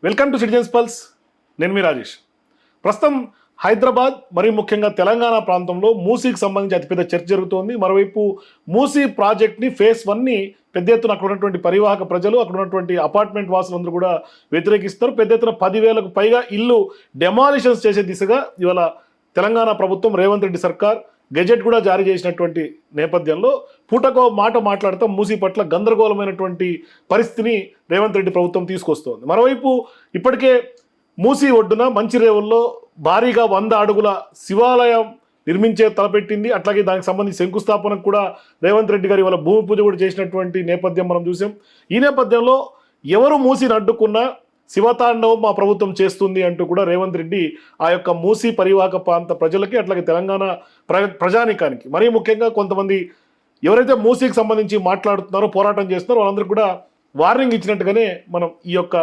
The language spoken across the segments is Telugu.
Welcome to citizens pulse. నేను మీ రాజేష్. ప్రస్తుతం హైదరాబాద్ మరియు ముఖ్యంగా తెలంగాణ ప్రాంతంలో మూసీకి సంబంధించి అతిపెద్ద చర్చ జరుగుతోంది. మరోవైపు మూసీ ప్రాజెక్ట్ని ఫేజ్ 1ని పెద్ద ఎత్తున అక్కడ ఉన్నటువంటి పరివాహక ప్రజలు, అక్కడ ఉన్నటువంటి అపార్ట్మెంట్ వాసులందరూ కూడా వ్యతిరేకిస్తారు. పెద్ద ఎత్తున 10,000కు పైగా ఇల్లు డెమాలిషన్స్ చేసే దిశగా ఇవాళ తెలంగాణ ప్రభుత్వం, రేవంత్ రెడ్డి సర్కార్ గెజెట్ కూడా జారీ చేసినటువంటి నేపథ్యంలో పూటకో మాట మాట్లాడుతూ మూసీ పట్ల గందరగోళమైనటువంటి పరిస్థితిని రేవంత్ రెడ్డి ప్రభుత్వం తీసుకొస్తోంది. మరోవైపు ఇప్పటికే మూసీ ఒడ్డున మంచిరేవుల్లో భారీగా 100 అడుగుల శివాలయం నిర్మించే తలపెట్టింది. అట్లాగే దానికి సంబంధించి శంకుస్థాపనకు కూడా రేవంత్ రెడ్డి గారు ఇవాళ భూమి పూజ కూడా చేసినటువంటి నేపథ్యం మనం చూసాం. ఈ నేపథ్యంలో ఎవరు మూసీని అడ్డుకున్నా శివతాండవం మా ప్రభుత్వం చేస్తుంది అంటూ కూడా రేవంత్ రెడ్డి ఆ యొక్క మూసీ పరివాహక ప్రాంత ప్రజలకి, అట్లాగే తెలంగాణ ప్రజానికానికి, మరీ ముఖ్యంగా కొంతమంది ఎవరైతే మూసీకి సంబంధించి మాట్లాడుతున్నారో, పోరాటం చేస్తున్నారో వాళ్ళందరికీ కూడా వార్నింగ్ ఇచ్చినట్టుగానే మనం ఈ యొక్క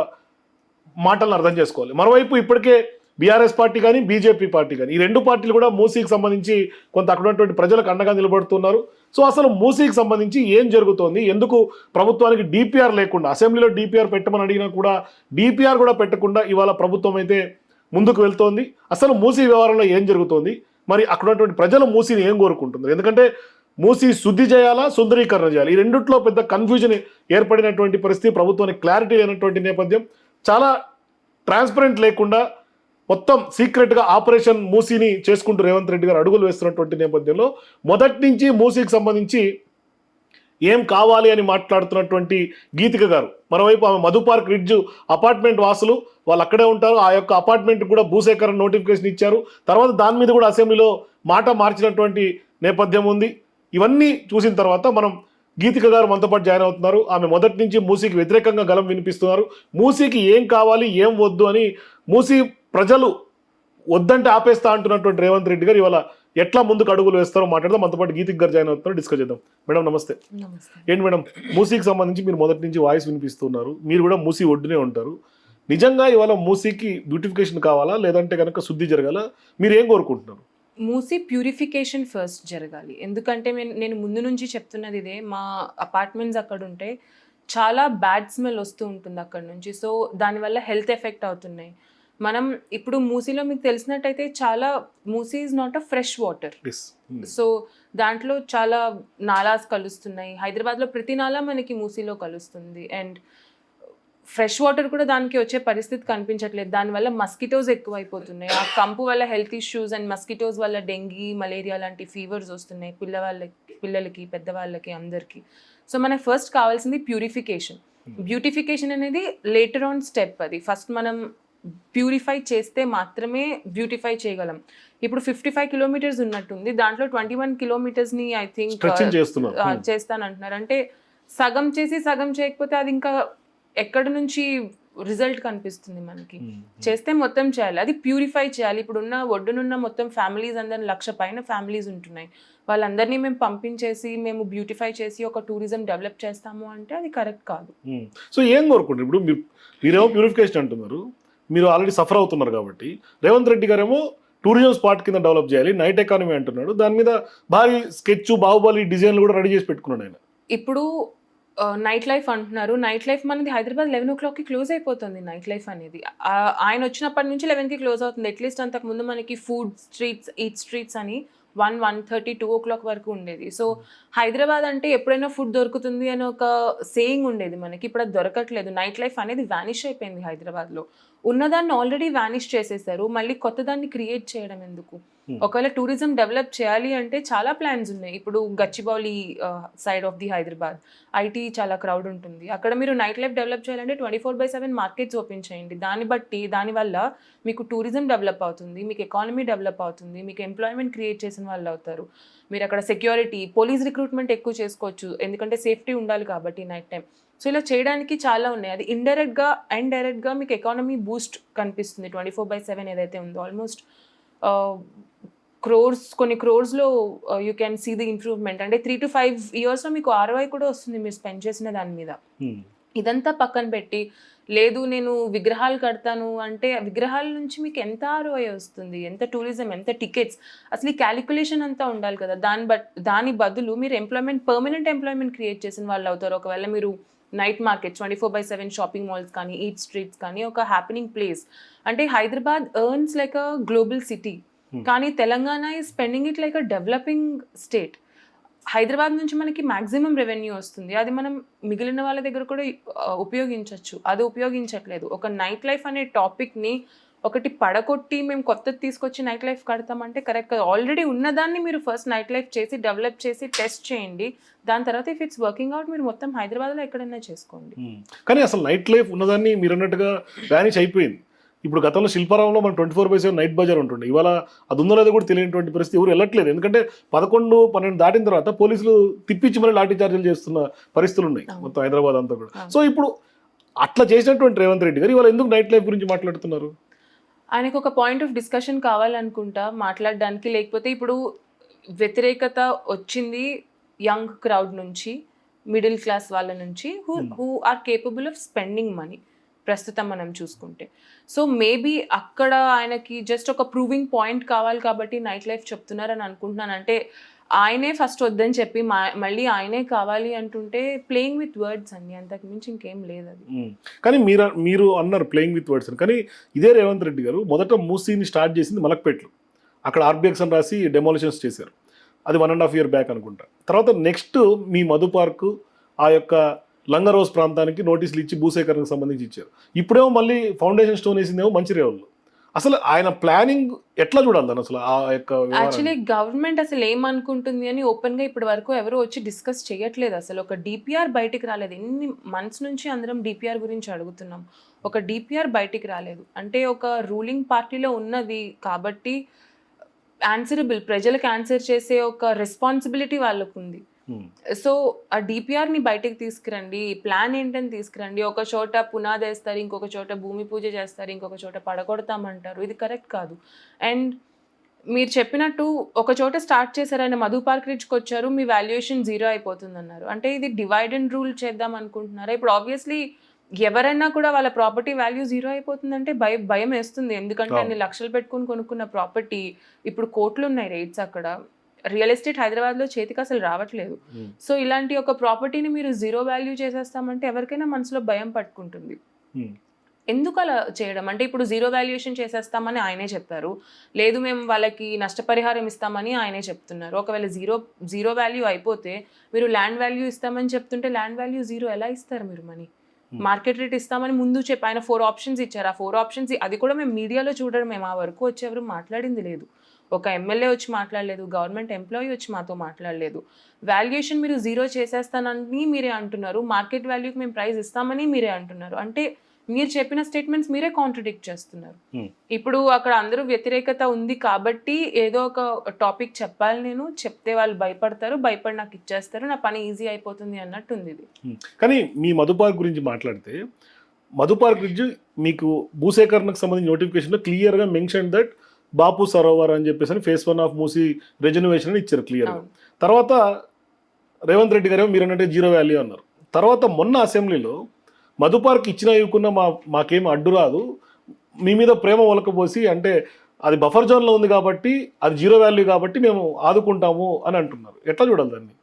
మాటలను అర్థం చేసుకోవాలి. మరోవైపు ఇప్పటికే బీఆర్ఎస్ పార్టీ కానీ, బీజేపీ పార్టీ కానీ, ఈ రెండు పార్టీలు కూడా మూసీకి సంబంధించి కొంత అక్కడ ఉన్నటువంటి ప్రజలకు అండగా నిలబడుతున్నారు. సో అసలు మూసీకి సంబంధించి ఏం జరుగుతోంది, ఎందుకు ప్రభుత్వానికి డిపిఆర్ లేకుండా, అసెంబ్లీలో డిపిఆర్ పెట్టమని అడిగినా కూడా డిపిఆర్ కూడా పెట్టకుండా ఇవాళ ప్రభుత్వం అయితే ముందుకు వెళ్తోంది. అసలు మూసీ వ్యవహారంలో ఏం జరుగుతోంది, మరి అక్కడ ఉన్నటువంటి ప్రజలు మూసీని ఏం కోరుకుంటున్నారు? ఎందుకంటే మూసీ శుద్ధి చేయాలా, సుందరీకరణ చేయాలి, ఈ రెండిట్లో పెద్ద కన్ఫ్యూజన్ ఏర్పడినటువంటి పరిస్థితి, ప్రభుత్వానికి క్లారిటీ లేనటువంటి నేపథ్యం, చాలా ట్రాన్స్పరెంట్ లేకుండా మొత్తం సీక్రెట్గా ఆపరేషన్ మూసీని చేసుకుంటూ రేవంత్ రెడ్డి గారు అడుగులు వేస్తున్నటువంటి నేపథ్యంలో మొదటి నుంచి మూసీకి సంబంధించి ఏం కావాలి అని మాట్లాడుతున్నటువంటి గీతిక గారు, మరోవైపు ఆమె మధు పార్క్ రిడ్జ్ అపార్ట్మెంట్ వాసులు, వాళ్ళు అక్కడే ఉంటారు. ఆ యొక్క అపార్ట్మెంట్ కూడా భూసేకరణ నోటిఫికేషన్ ఇచ్చారు. తర్వాత దాని మీద కూడా అసెంబ్లీలో మాట మార్చినటువంటి నేపథ్యం ఉంది. ఇవన్నీ చూసిన తర్వాత మనం గీతిక గారు మనతో పాటు జాయిన్ అవుతున్నారు. ఆమె మొదటి నుంచి మూసీకి వ్యతిరేకంగా గలం వినిపిస్తున్నారు. మూసీకి ఏం కావాలి, ఏం వద్దు అని మూసీ ప్రజలు వద్దంటే ఆపేస్తా అంటున్నటువంటి రేవంత్ రెడ్డి గారు ఇవాళ ఎట్లా ముందుకు అడుగులు వేస్తారో మాట్లాడదాం. మనతో పాటు గీతిక గారు జాయిన్ అవుతున్నారు, డిస్కస్ చేద్దాం. మేడం నమస్తే. ఏంటి మేడం, మూసీకి సంబంధించి మీరు మొదటి నుంచి వాయిస్ వినిపిస్తున్నారు, మీరు కూడా మూసీ ఒడ్డునే ఉంటారు. నిజంగా ఇవాళ మూసీకి బ్యూటిఫికేషన్ కావాలా, లేదంటే కనుక శుద్ధి జరగాల, మీరు ఏం కోరుకుంటున్నారు? మూసీ ప్యూరిఫికేషన్ ఫస్ట్ జరగాలి. ఎందుకంటే నేను ముందు నుంచి చెప్తున్నది ఇదే, మా అపార్ట్మెంట్స్ అక్కడ ఉంటే చాలా బ్యాడ్ స్మెల్ వస్తూ ఉంటుంది అక్కడ నుంచి. సో దానివల్ల హెల్త్ ఎఫెక్ట్ అవుతున్నాయి. మనం ఇప్పుడు మూసీలో మీకు తెలిసినట్టయితే చాలా Musi is not a fresh water. So దాంట్లో చాలా నాలాస్ కలుస్తున్నాయి. హైదరాబాద్లో ప్రతి నాలా మనకి మూసీలో కలుస్తుంది. అండ్ ఫ్రెష్ వాటర్ కూడా దానికి వచ్చే పరిస్థితి కనిపించట్లేదు. దానివల్ల మస్కిటోస్ ఎక్కువైపోతున్నాయి. ఆ కంపు వల్ల హెల్త్ ఇష్యూస్ అండ్ మస్కిటోస్ వల్ల డెంగీ, మలేరియా లాంటి ఫీవర్స్ వస్తున్నాయి పిల్లలకి, పెద్దవాళ్ళకి, అందరికీ. సో మనకు ఫస్ట్ కావాల్సింది ప్యూరిఫికేషన్. బ్యూటిఫికేషన్ అనేది లేటర్ ఆన్ స్టెప్. అది ఫస్ట్ మనం ప్యూరిఫై చేస్తే మాత్రమే బ్యూటిఫై చేయగలం. ఇప్పుడు 55 కిలోమీటర్స్ ఉన్నట్టుంది, దాంట్లో 21 కిలోమీటర్స్ని ఐ థింక్ చేస్తానంటున్నారు. అంటే సగం చేసి సగం చేయకపోతే అది ఇంకా ఎక్కడి నుంచి రిజల్ట్ కనిపిస్తుంది మనకి? చేస్తే మొత్తం చేయాలి, అది ప్యూరిఫై చేయాలి. ఇప్పుడున్న ఒడ్డునున్న మొత్తం ఫ్యామిలీస్ అందరిని 1,00,000 పైన ఫ్యామిలీస్ ఉంటున్నాయి. వాళ్ళందరినీ మేము పంపించేసి మేము బ్యూటిఫై చేసి ఒక టూరిజం డెవలప్ చేస్తాము అంటే అది కరెక్ట్ కాదు. సో ఏం కోరుకుంటారు? ఇప్పుడు మీరేమో ప్యూరిఫికేషన్ అంటున్నారు, మీరు ఆల్రెడీ సఫర్ అవుతున్నారు కాబట్టి. రేవంత్ రెడ్డి గారేమో టూరిజం స్పాట్ కింద డెవలప్ చేయాలి, నైట్ ఎకానమీ అంటున్నాడు. దాని మీద భారీ స్కెచ్, బాహుబలి డిజైన్లు కూడా రెడీ చేసి పెట్టుకున్నాడు ఆయన. ఇప్పుడు నైట్ లైఫ్ అంటున్నారు. నైట్ లైఫ్ మనది హైదరాబాద్ 11 o'clockకి క్లోజ్ అయిపోతుంది. నైట్ లైఫ్ అనేది ఆయన వచ్చినప్పటి నుంచి 11కి క్లోజ్ అవుతుంది. అట్లీస్ట్ అంతకుముందు మనకి ఫుడ్ స్ట్రీట్స్, ఈట్ స్ట్రీట్స్ అని 1:30, 2 o'clock వరకు ఉండేది. సో హైదరాబాద్ అంటే ఎప్పుడైనా ఫుడ్ దొరుకుతుంది అని ఒక సేయింగ్ ఉండేది మనకి. ఇప్పుడు అది దొరకట్లేదు. నైట్ లైఫ్ అనేది వానిష్ అయిపోయింది హైదరాబాద్లో. ఉన్నదాన్ని ఆల్రెడీ వానిష్ చేసేసారు, మళ్ళీ కొత్తదాన్ని క్రియేట్ చేయడం ఎందుకు? ఒకవేళ టూరిజం డెవలప్ చేయాలి అంటే చాలా ప్లాన్స్ ఉన్నాయి. ఇప్పుడు Gachibowli side of the Hyderabad IT చాలా క్రౌడ్ ఉంటుంది. అక్కడ మీరు నైట్ లైఫ్ డెవలప్ చేయాలంటే 24/7 మార్కెట్స్ ఓపెన్ చేయండి. దానివల్ల మీకు టూరిజం డెవలప్ అవుతుంది, మీకు ఎకానమీ డెవలప్ అవుతుంది, మీకు ఎంప్లాయ్మెంట్ క్రియేట్ చేసిన వాళ్ళు అవుతారు. మీరు అక్కడ సెక్యూరిటీ, పోలీస్ రిక్రూట్మెంట్ ఎక్కువ చేసుకోవచ్చు, ఎందుకంటే సేఫ్టీ ఉండాలి కాబట్టి నైట్ టైం. సో ఇలా చేయడానికి చాలా ఉన్నాయి. అది ఇండైరెక్ట్గా అండ్ డైరెక్ట్గా మీకు ఎకానమీ బూస్ట్ కనిపిస్తుంది. 24/7 ఏదైతే ఉందో ఆల్మోస్ట్ కొన్ని క్రోర్స్లో you can see the improvement. అంటే 3 to 5 yearsలో మీకు ROI కూడా వస్తుంది మీరు స్పెండ్ చేసిన దాని మీద. ఇదంతా పక్కన పెట్టి లేదు నేను విగ్రహాలు కడతాను అంటే విగ్రహాల నుంచి మీకు ఎంత ROI వస్తుంది, ఎంత టూరిజం, ఎంత టికెట్స్, అసలు ఈ క్యాలిక్యులేషన్ అంతా ఉండాలి కదా. దాని బదులు మీరు పర్మనెంట్ ఎంప్లాయ్మెంట్ క్రియేట్ చేసిన వాళ్ళు అవుతారు. ఒకవేళ మీరు నైట్ మార్కెట్ 24/7 షాపింగ్ మాల్స్ కానీ ఈట్ స్ట్రీట్స్ కానీ ఒక హ్యాపెనింగ్ ప్లేస్. అంటే Hyderabad earns like a global city, కానీ Telangana is spending it like a developing state. Hyderabad నుంచి మనకి మ్యాక్సిమం రెవెన్యూ వస్తుంది, అది మనం మిగిలిన వాళ్ళ దగ్గర కూడా ఉపయోగించవచ్చు, అది ఉపయోగించట్లేదు. ఒక నైట్ లైఫ్ అనే టాపిక్ని ఒకటి పడగొట్టి మేము కొత్తది తీసుకొచ్చి నైట్ లైఫ్ కడతామంటే కరెక్ట్ కాదు. ఆల్రెడీ ఉన్నదాన్ని మీరు ఫస్ట్ నైట్ లైఫ్ చేసి డెవలప్ చేసి టెస్ట్ చేయండి, దాని తర్వాత ఇఫ్ ఇట్స్ వర్కింగ్ అవుట్ మీరు మొత్తం హైదరాబాద్లో ఎక్కడైనా చేసుకోండి. కానీ అసలు నైట్ లైఫ్ ఉన్నదాన్ని మీరు అన్నట్టుగా వ్యానిష్ అయిపోయింది. ఇప్పుడు గతంలో శిల్పారావంలో మనం 24/7 నైట్ బజార్ ఉంటుండే, ఇవాళ అది ఉందో లేదో కూడా తెలియనటువంటి పరిస్థితి, ఎవరు వెళ్ళట్లేదు. ఎందుకంటే 11-12 దాటిన తర్వాత పోలీసులు తిప్పించి మరి లాఠీ చార్జీలు చేస్తున్న పరిస్థితులు ఉన్నాయి మొత్తం హైదరాబాద్ అంతా కూడా. సో ఇప్పుడు అట్లా చేసినటువంటి రేవంత్ రెడ్డి గారు ఇవాళ ఎందుకు నైట్ లైఫ్ గురించి మాట్లాడుతున్నారు? ఆయనకు ఒక పాయింట్ ఆఫ్ డిస్కషన్ కావాలనుకుంటా మాట్లాడడానికి, లేకపోతే ఇప్పుడు వ్యతిరేకత వచ్చింది యంగ్ క్రౌడ్ నుంచి, మిడిల్ క్లాస్ వాళ్ళ నుంచి, who are capable of spending money ప్రస్తుతం మనం చూసుకుంటే. సో మేబీ అక్కడ ఆయనకి జస్ట్ ఒక ప్రూవింగ్ పాయింట్ కావాలి కాబట్టి నైట్ లైఫ్ చెప్తున్నారని అనుకుంటున్నాను. అంటే ఆయనే ఫస్ట్ వద్దని చెప్పి మళ్ళీ ఆయనే కావాలి అంటుంటే ప్లేయింగ్ విత్ వర్డ్స్ అండి, అంతకు మించి ఇంకేం లేదు అది. కానీ మీరు అన్నారు ప్లేయింగ్ విత్ వర్డ్స్ అని, కానీ ఇదే రేవంత్ రెడ్డి గారు మొదట మూసీని స్టార్ట్ చేసింది మలక్పేటలో, అక్కడ ఆర్బిఎక్స్ అని రాసి డెమాలిషన్స్ చేశారు, అది 1.5 year బ్యాక్ అనుకుంటా. తర్వాత నెక్స్ట్ మీ మధు పార్కు ఆ యొక్క లంగరోజ్ ప్రాంతానికి నోటీసులు ఇచ్చి భూసేకరణకు సంబంధించి ఇచ్చారు. ఇప్పుడేమో మళ్ళీ ఫౌండేషన్ స్టోన్ వేసిందేమో మంచిర్యాలలో. అసలు ఆయన ప్లానింగ్ ఎట్లా చూడాలి దాన్ని అసలు ఆ యొక్క? యాక్చువల్లీ గవర్నమెంట్ అసలు ఏమనుకుంటుంది అని ఓపెన్ గా ఇప్పటి వరకు ఎవరు వచ్చి డిస్కస్ చేయట్లేదు. అసలు ఒక డిపిఆర్ బయటికి రాలేదు. ఎన్ని మంత్స్ నుంచి అందరం డిపిఆర్ గురించి అడుగుతున్నాం, ఒక డిపిఆర్ బయటికి రాలేదు. అంటే ఒక రూలింగ్ పార్టీలో ఉన్నది కాబట్టి ఆన్సరబుల్, ప్రజలకు ఆన్సర్ చేసే ఒక రెస్పాన్సిబిలిటీ వాళ్ళకు ఉంది. సో ఆ డిపిఆర్ని బయటకు తీసుకురండి, ప్లాన్ ఏంటని తీసుకురండి. ఒక చోట పునాది వేస్తారు, ఇంకొక చోట భూమి పూజ చేస్తారు, ఇంకొక చోట పడగొడతామంటారు, ఇది కరెక్ట్ కాదు. అండ్ మీరు చెప్పినట్టు ఒక చోట స్టార్ట్ చేశారు, ఆయన మధు పార్క్ రీచ్కి వచ్చారు, మీ వాల్యుయేషన్ 0 అయిపోతుంది అన్నారు. అంటే ఇది డివైడ్ అండ్ రూల్ చేద్దాం అనుకుంటున్నారా? ఇప్పుడు ఆబ్వియస్లీ ఎవరైనా కూడా వాళ్ళ ప్రాపర్టీ వాల్యూ 0 అయిపోతుందంటే భయం వేస్తుంది. ఎందుకంటే అన్ని లక్షలు పెట్టుకుని కొనుక్కున్న ప్రాపర్టీ ఇప్పుడు కోట్లు ఉన్నాయి రేట్స్. అక్కడ రియల్ ఎస్టేట్ హైదరాబాద్లో చేతికి అసలు రావట్లేదు. సో ఇలాంటి ఒక ప్రాపర్టీని మీరు 0 వాల్యూ చేసేస్తామంటే ఎవరికైనా మనసులో భయం పట్టుకుంటుంది. ఎందుకు అలా చేయడం? అంటే ఇప్పుడు 0 వాల్యుయేషన్ చేసేస్తామని ఆయనే చెప్పారు, లేదు మేము వాళ్ళకి నష్టపరిహారం ఇస్తామని ఆయనే చెప్తున్నారు. ఒకవేళ జీరో వాల్యూ అయిపోతే మీరు ల్యాండ్ వాల్యూ ఇస్తామని చెప్తుంటే ల్యాండ్ వాల్యూ 0 ఎలా ఇస్తారు మీరు? మనీ మార్కెట్ రేట్ ఇస్తామని ముందు చెప్పి ఆయన 4 ఆప్షన్స్ ఇచ్చారు. ఆ 4 ఆప్షన్స్ అది కూడా మేము మీడియాలో చూడడం, మేము ఆ వరకు వచ్చి ఎవరు మాట్లాడింది లేదు. ఒక ఎమ్మెల్యే వచ్చి మాట్లాడలేదు, గవర్నమెంట్ ఎంప్లాయీ వచ్చి మాతో మాట్లాడలేదు. వాల్యుయేషన్ మీరు 0 చేసేస్తానని మీరే అంటున్నారు, మార్కెట్ వాల్యూకి మేము ప్రైస్ ఇస్తామని మీరే అంటున్నారు. అంటే మీరు చెప్పిన స్టేట్మెంట్స్ మీరే కాంట్రడిక్ట్ చేస్తున్నారు. ఇప్పుడు అక్కడ అందరూ వ్యతిరేకత ఉంది కాబట్టి ఏదో ఒక టాపిక్ చెప్పాలి, నేను చెప్తే వాళ్ళు భయపడతారు, భయపడి నాకు ఇచ్చేస్తారు, నా పని ఈజీ అయిపోతుంది అన్నట్టు ఉంది ఇది. కానీ మీ మధు పార్క్ గురించి మాట్లాడితే, మధు పార్క్ గురించి మీకు భూసేకరణకు సంబంధించిన నోటిఫికేషన్లో క్లియర్గా మెన్షన్ దట్ బాపు సరోవర్ అని చెప్పేసి phase 1 ఆఫ్ మూసీ రెజర్వేషన్ అని ఇచ్చారు క్లియర్గా. తర్వాత రేవంత్ రెడ్డి గారు మీరు అన్నట్టు 0 వాల్యూ అన్నారు. తర్వాత మొన్న అసెంబ్లీలో మధు పార్క్ ఇచ్చినా ఇవ్వకున్నా మాకేం అడ్డు రాదు, మీ మీద ప్రేమ ఒలకపోసి, అంటే అది బఫర్ జోన్లో ఉంది కాబట్టి అది 0 వాల్యూ కాబట్టి మేము ఆదుకుంటాము అని అంటున్నారు. ఎట్లా చూడాలి దాన్ని?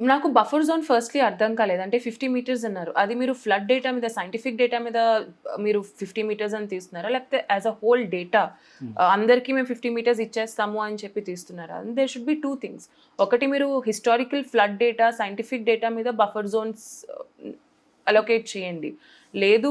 నాకు బఫర్ జోన్ ఫస్ట్లీ అర్థం కాలేదు. అంటే 50 meters అన్నారు, అది మీరు ఫ్లడ్ డేటా మీద, సైంటిఫిక్ డేటా మీద మీరు 50 meters అని తీస్తున్నారా, లేకపోతే యాజ్ అ హోల్ డేటా అందరికీ మేము 50 meters ఇచ్చేస్తాము అని చెప్పి తీస్తున్నారా? There should be 2 things. ఒకటి మీరు historical flood data, scientific data మీద బఫర్ జోన్స్ అలొకేట్ చేయండి. లేదు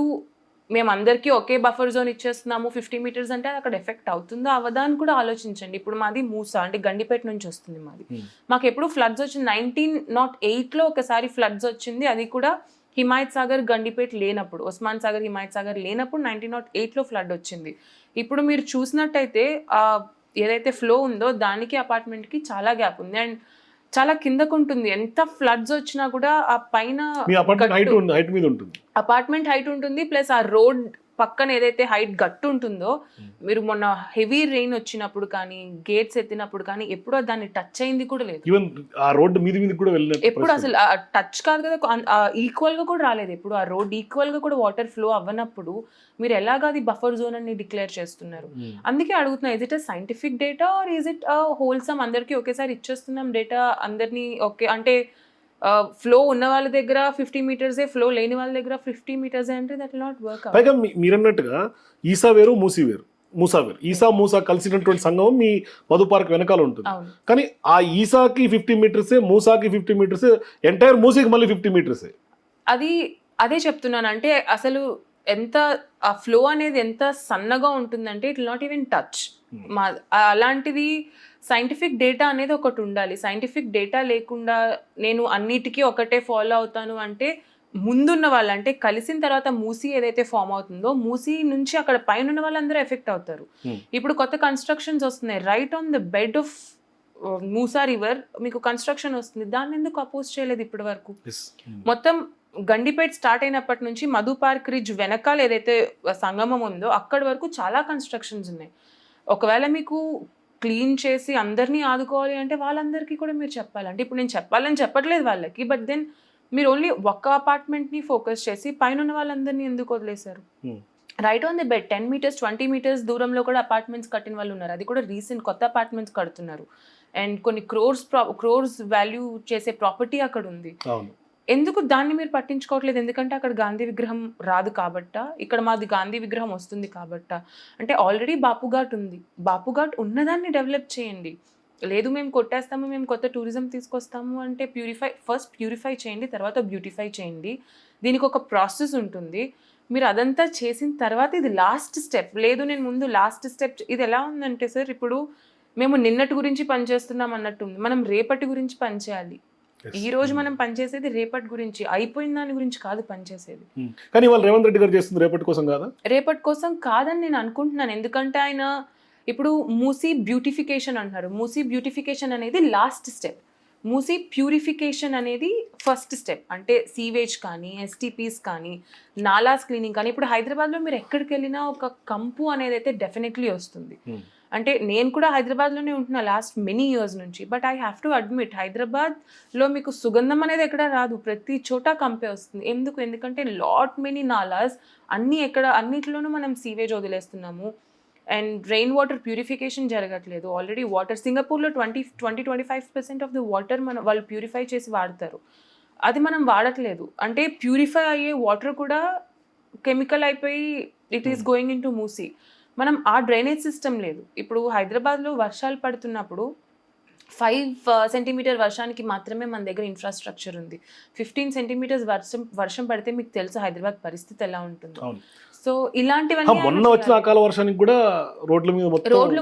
మేము అందరికీ ఒకే బఫర్ జోన్ ఇచ్చేస్తున్నాము 50 meters అంటే అక్కడ ఎఫెక్ట్ అవుతుందో అవదా అని కూడా ఆలోచించండి. ఇప్పుడు మాది మూసా, అంటే గండిపేట నుంచి వస్తుంది మాది. మాకు ఎప్పుడు ఫ్లడ్స్ వచ్చింది 1908లో ఒకసారి ఫ్లడ్స్ వచ్చింది, అది కూడా హిమాయత్ సాగర్ గండిపేట లేనప్పుడు, ఉస్మాన్ సాగర్ హిమాయత్ సాగర్ లేనప్పుడు 1908లో ఫ్లడ్ వచ్చింది. ఇప్పుడు మీరు చూసినట్టయితే ఏదైతే ఫ్లో ఉందో దానికి అపార్ట్మెంట్కి చాలా గ్యాప్ ఉంది అండ్ చాలా కిందకు ఉంటుంది. ఎంత ఫ్లడ్స్ వచ్చినా కూడా ఆ పైన అపార్ట్మెంట్ హైట్ ఉంటుంది, ప్లస్ ఆ రోడ్ పక్కన ఏదైతే హైట్ గట్టు ఉంటుందో, మీరు మొన్న హెవీ రెయిన్ వచ్చినప్పుడు కానీ గేట్స్ ఎత్తినప్పుడు కానీ ఎప్పుడో దాన్ని టచ్ అయింది కూడా లేదు. ఆ రోడ్డు మీద కూడా ఎప్పుడు అసలు టచ్ కాదు కదా, ఈక్వల్ గా కూడా రాలేదు ఎప్పుడు. ఆ రోడ్ ఈక్వల్ గా కూడా వాటర్ ఫ్లో అవ్వనప్పుడు మీరు ఎలాగా అది బఫర్ జోన్ అని డిక్లేర్ చేస్తున్నారు? అందుకే అడుగుతున్నా, is it a scientific data or is it wholesome అందరికీ ఒకేసారి ఇచ్చేస్తున్నాం డేటా అందరినీ ఓకే అంటే ఫ్లో ఉన్న వాళ్ళ దగ్గర 50 మీటర్సే, ఫ్లో లేని వాళ్ళ దగ్గర 50 మీటర్సే అంటే that will not work out. పైగా మీరన్నట్టుగా ఈసా వేరు మూసీ వేరు, మూసా వేరు. ఈసా మూసా కలిసినటువంటి సంగమం మీ మధు పార్క్ వెనకాల ఉంటుంది. అవును. కానీ ఆ ఈసాకి 50 మీటర్సే, మూసాకి 50 మీటర్సే, ఎంటైర్ మూసీకి మళ్ళీ 50 మీటర్సే. అదే చెప్తున్నాను. అంటే అసలు ఎంత ఆ ఫ్లో అనేది ఎంత సన్నగా ఉంటుందంటే it will not even touch. అలాంటిది సైంటిఫిక్ డేటా అనేది ఒకటి ఉండాలి. సైంటిఫిక్ డేటా లేకుండా నేను అన్నిటికీ ఒకటే ఫాలో అవుతాను అంటే ముందున్న వాళ్ళు, అంటే కలిసిన తర్వాత మూసీ ఏదైతే ఫామ్ అవుతుందో మూసీ నుంచి అక్కడ పైన ఉన్న వాళ్ళందరూ ఎఫెక్ట్ అవుతారు. ఇప్పుడు కొత్త కన్స్ట్రక్షన్స్ వస్తున్నాయి right on the bed of Musa river, మీకు కన్స్ట్రక్షన్ వస్తుంది. దాన్ని ఎందుకు అపోజ్ చేయలేదు ఇప్పటి వరకు? మొత్తం గండిపేట్ స్టార్ట్ అయినప్పటి నుంచి మధు పార్క్ రిడ్జ్ వెనకాల ఏదైతే సంగమం ఉందో అక్కడి వరకు చాలా కన్స్ట్రక్షన్స్ ఉన్నాయి. ఒకవేళ మీకు క్లీన్ చేసి అందరినీ ఆదుకోవాలి అంటే వాళ్ళందరికీ కూడా మీరు చెప్పాలి. అంటే ఇప్పుడు నేను చెప్పాలని చెప్పట్లేదు వాళ్ళకి, బట్ దెన్ మీరు ఓన్లీ ఒక్క అపార్ట్మెంట్ని ఫోకస్ చేసి పైన ఉన్న వాళ్ళందరినీ ఎందుకు వదిలేశారు? Right on the bed 10 metres 20 metres దూరంలో కూడా అపార్ట్మెంట్స్ కట్టిన వాళ్ళు ఉన్నారు. అది కూడా రీసెంట్ కొత్త అపార్ట్మెంట్స్ కడుతున్నారు. అండ్ కొన్ని క్రోర్స్ వాల్యూ చేసే ప్రాపర్టీ అక్కడ ఉంది. ఎందుకు దాన్ని మీరు పట్టించుకోవట్లేదు? ఎందుకంటే అక్కడ గాంధీ విగ్రహం రాదు కాబట్ట, ఇక్కడ మాది గాంధీ విగ్రహం వస్తుంది కాబట్ట. అంటే ఆల్రెడీ బాపుఘాట్ ఉంది, బాపుఘాట్ ఉన్నదాన్ని డెవలప్ చేయండి. లేదు మేము కొట్టేస్తాము, మేము కొత్త టూరిజం తీసుకొస్తాము అంటే ఫస్ట్ ప్యూరిఫై చేయండి, తర్వాత బ్యూటిఫై చేయండి. దీనికి ఒక ప్రాసెస్ ఉంటుంది. మీరు అదంతా చేసిన తర్వాత ఇది లాస్ట్ స్టెప్. లేదు నేను ముందు లాస్ట్ స్టెప్. ఇది ఎలా ఉందంటే సార్, ఇప్పుడు మేము నిన్నటి గురించి పనిచేస్తున్నాం అన్నట్టుంది. మనం రేపటి గురించి పనిచేయాలి. ఈ రోజు మనం పనిచేసేది రేపటి గురించి, అయిపోయిన దాని గురించి కాదు పనిచేసేది. కానీ వాళ్ళు రేవంత్ రెడ్డి గారు చేస్తుంది రేపటి కోసం కాదా? రేపటి కోసం కాదని నేను అనుకుంటున్నాను. ఎందుకంటే ఆయన ఇప్పుడు మూసీ బ్యూటిఫికేషన్ అంటారు. మూసీ బ్యూటిఫికేషన్ అనేది లాస్ట్ స్టెప్. మూసీ ప్యూరిఫికేషన్ అనేది ఫస్ట్ స్టెప్. అంటే సీవేజ్ కానీ, ఎస్టీపీస్ కానీ, నాలాస్ క్లీనింగ్ కానీ. ఇప్పుడు హైదరాబాద్లో మీరు ఎక్కడికి వెళ్ళినా ఒక కంపు అనేది అయితే డెఫినెట్లీ వస్తుంది. అంటే నేను కూడా హైదరాబాద్లోనే ఉంటున్నా లాస్ట్ మెనీ ఇయర్స్ నుంచి. But I have to admit, హైదరాబాద్లో మీకు సుగంధం అనేది ఎక్కడ రాదు, ప్రతి చోట కంపే వస్తుంది. ఎందుకంటే లాట్ మెనీ నాలాస్ అన్నిట్లోనూ మనం సీవేజ్ వదిలేస్తున్నాము. అండ్ రెయిన్ వాటర్ ప్యూరిఫికేషన్ జరగట్లేదు. ఆల్రెడీ వాటర్ సింగపూర్లో 20-25% ఆఫ్ ది వాటర్ వాళ్ళు ప్యూరిఫై చేసి వాడతారు. అది మనం వాడట్లేదు. అంటే ప్యూరిఫై అయ్యే వాటర్ కూడా కెమికల్ అయిపోయి it is going in to Musi. మనం ఆ డ్రైనేజ్ సిస్టమ్ లేదు. ఇప్పుడు హైదరాబాద్లో వర్షాలు పడుతున్నప్పుడు 5 సెంటీమీటర్ వర్షానికి మాత్రమే మన దగ్గర ఇన్ఫ్రాస్ట్రక్చర్ ఉంది. 15 సెంటీమీటర్స్ వర్షం పడితే మీకు తెలుసు హైదరాబాద్ పరిస్థితి ఎలా ఉంటుందో. సో ఇలాంటివన్నీ మొన్న వచ్చిన అకాల వర్షానికి కూడా రోడ్లు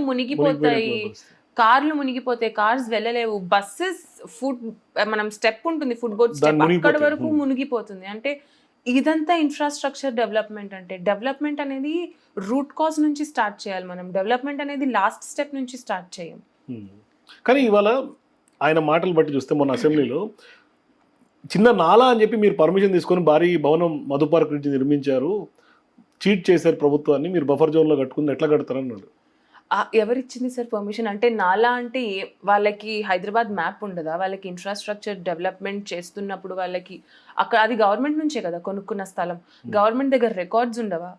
మునిగిపోతాయి, కార్లు మునిగిపోతాయి, కార్స్ వెళ్ళలేవు, బస్సెస్ మనం స్టెప్ ఉంటుంది, ఫుట్ బోర్డ్ స్టెప్ అక్కడ వరకు మునిగిపోతుంది. అంటే ఇదంతా ఇన్ఫ్రాస్ట్రక్చర్ డెవలప్మెంట్. అంటే డెవలప్మెంట్ అనేది రూట్ కాజ్ నుంచి స్టార్ట్ చేయాలి మనం. డెవలప్మెంట్ అనేది లాస్ట్ స్టెప్ నుంచి స్టార్ట్ చేయం. కానీ ఇవాళ ఆయన మాటలు బట్టి చూస్తే మొన్న అసెంబ్లీలో చిన్న నాలా అని చెప్పి మీరు పర్మిషన్ తీసుకొని భారీ భవనం మధు పార్క్ నుంచి నిర్మించారు, చీట్ చేశారు ప్రభుత్వాన్ని, మీరు బఫర్ జోన్లో కట్టుకుని ఎట్లా కడతారన్నాడు. ఎవరిచ్చింది సార్ పర్మిషన్? అంటే నాలా అంటే వాళ్ళకి హైదరాబాద్ మ్యాప్ ఉండదా? వాళ్ళకి ఇన్ఫ్రాస్ట్రక్చర్ డెవలప్మెంట్ చేస్తున్నప్పుడు వాళ్ళకి అక్కడ అది గవర్నమెంట్ నుంచే కదా కొనుక్కున్న స్థలం. గవర్నమెంట్ దగ్గర రికార్డ్స్ ఉండవా?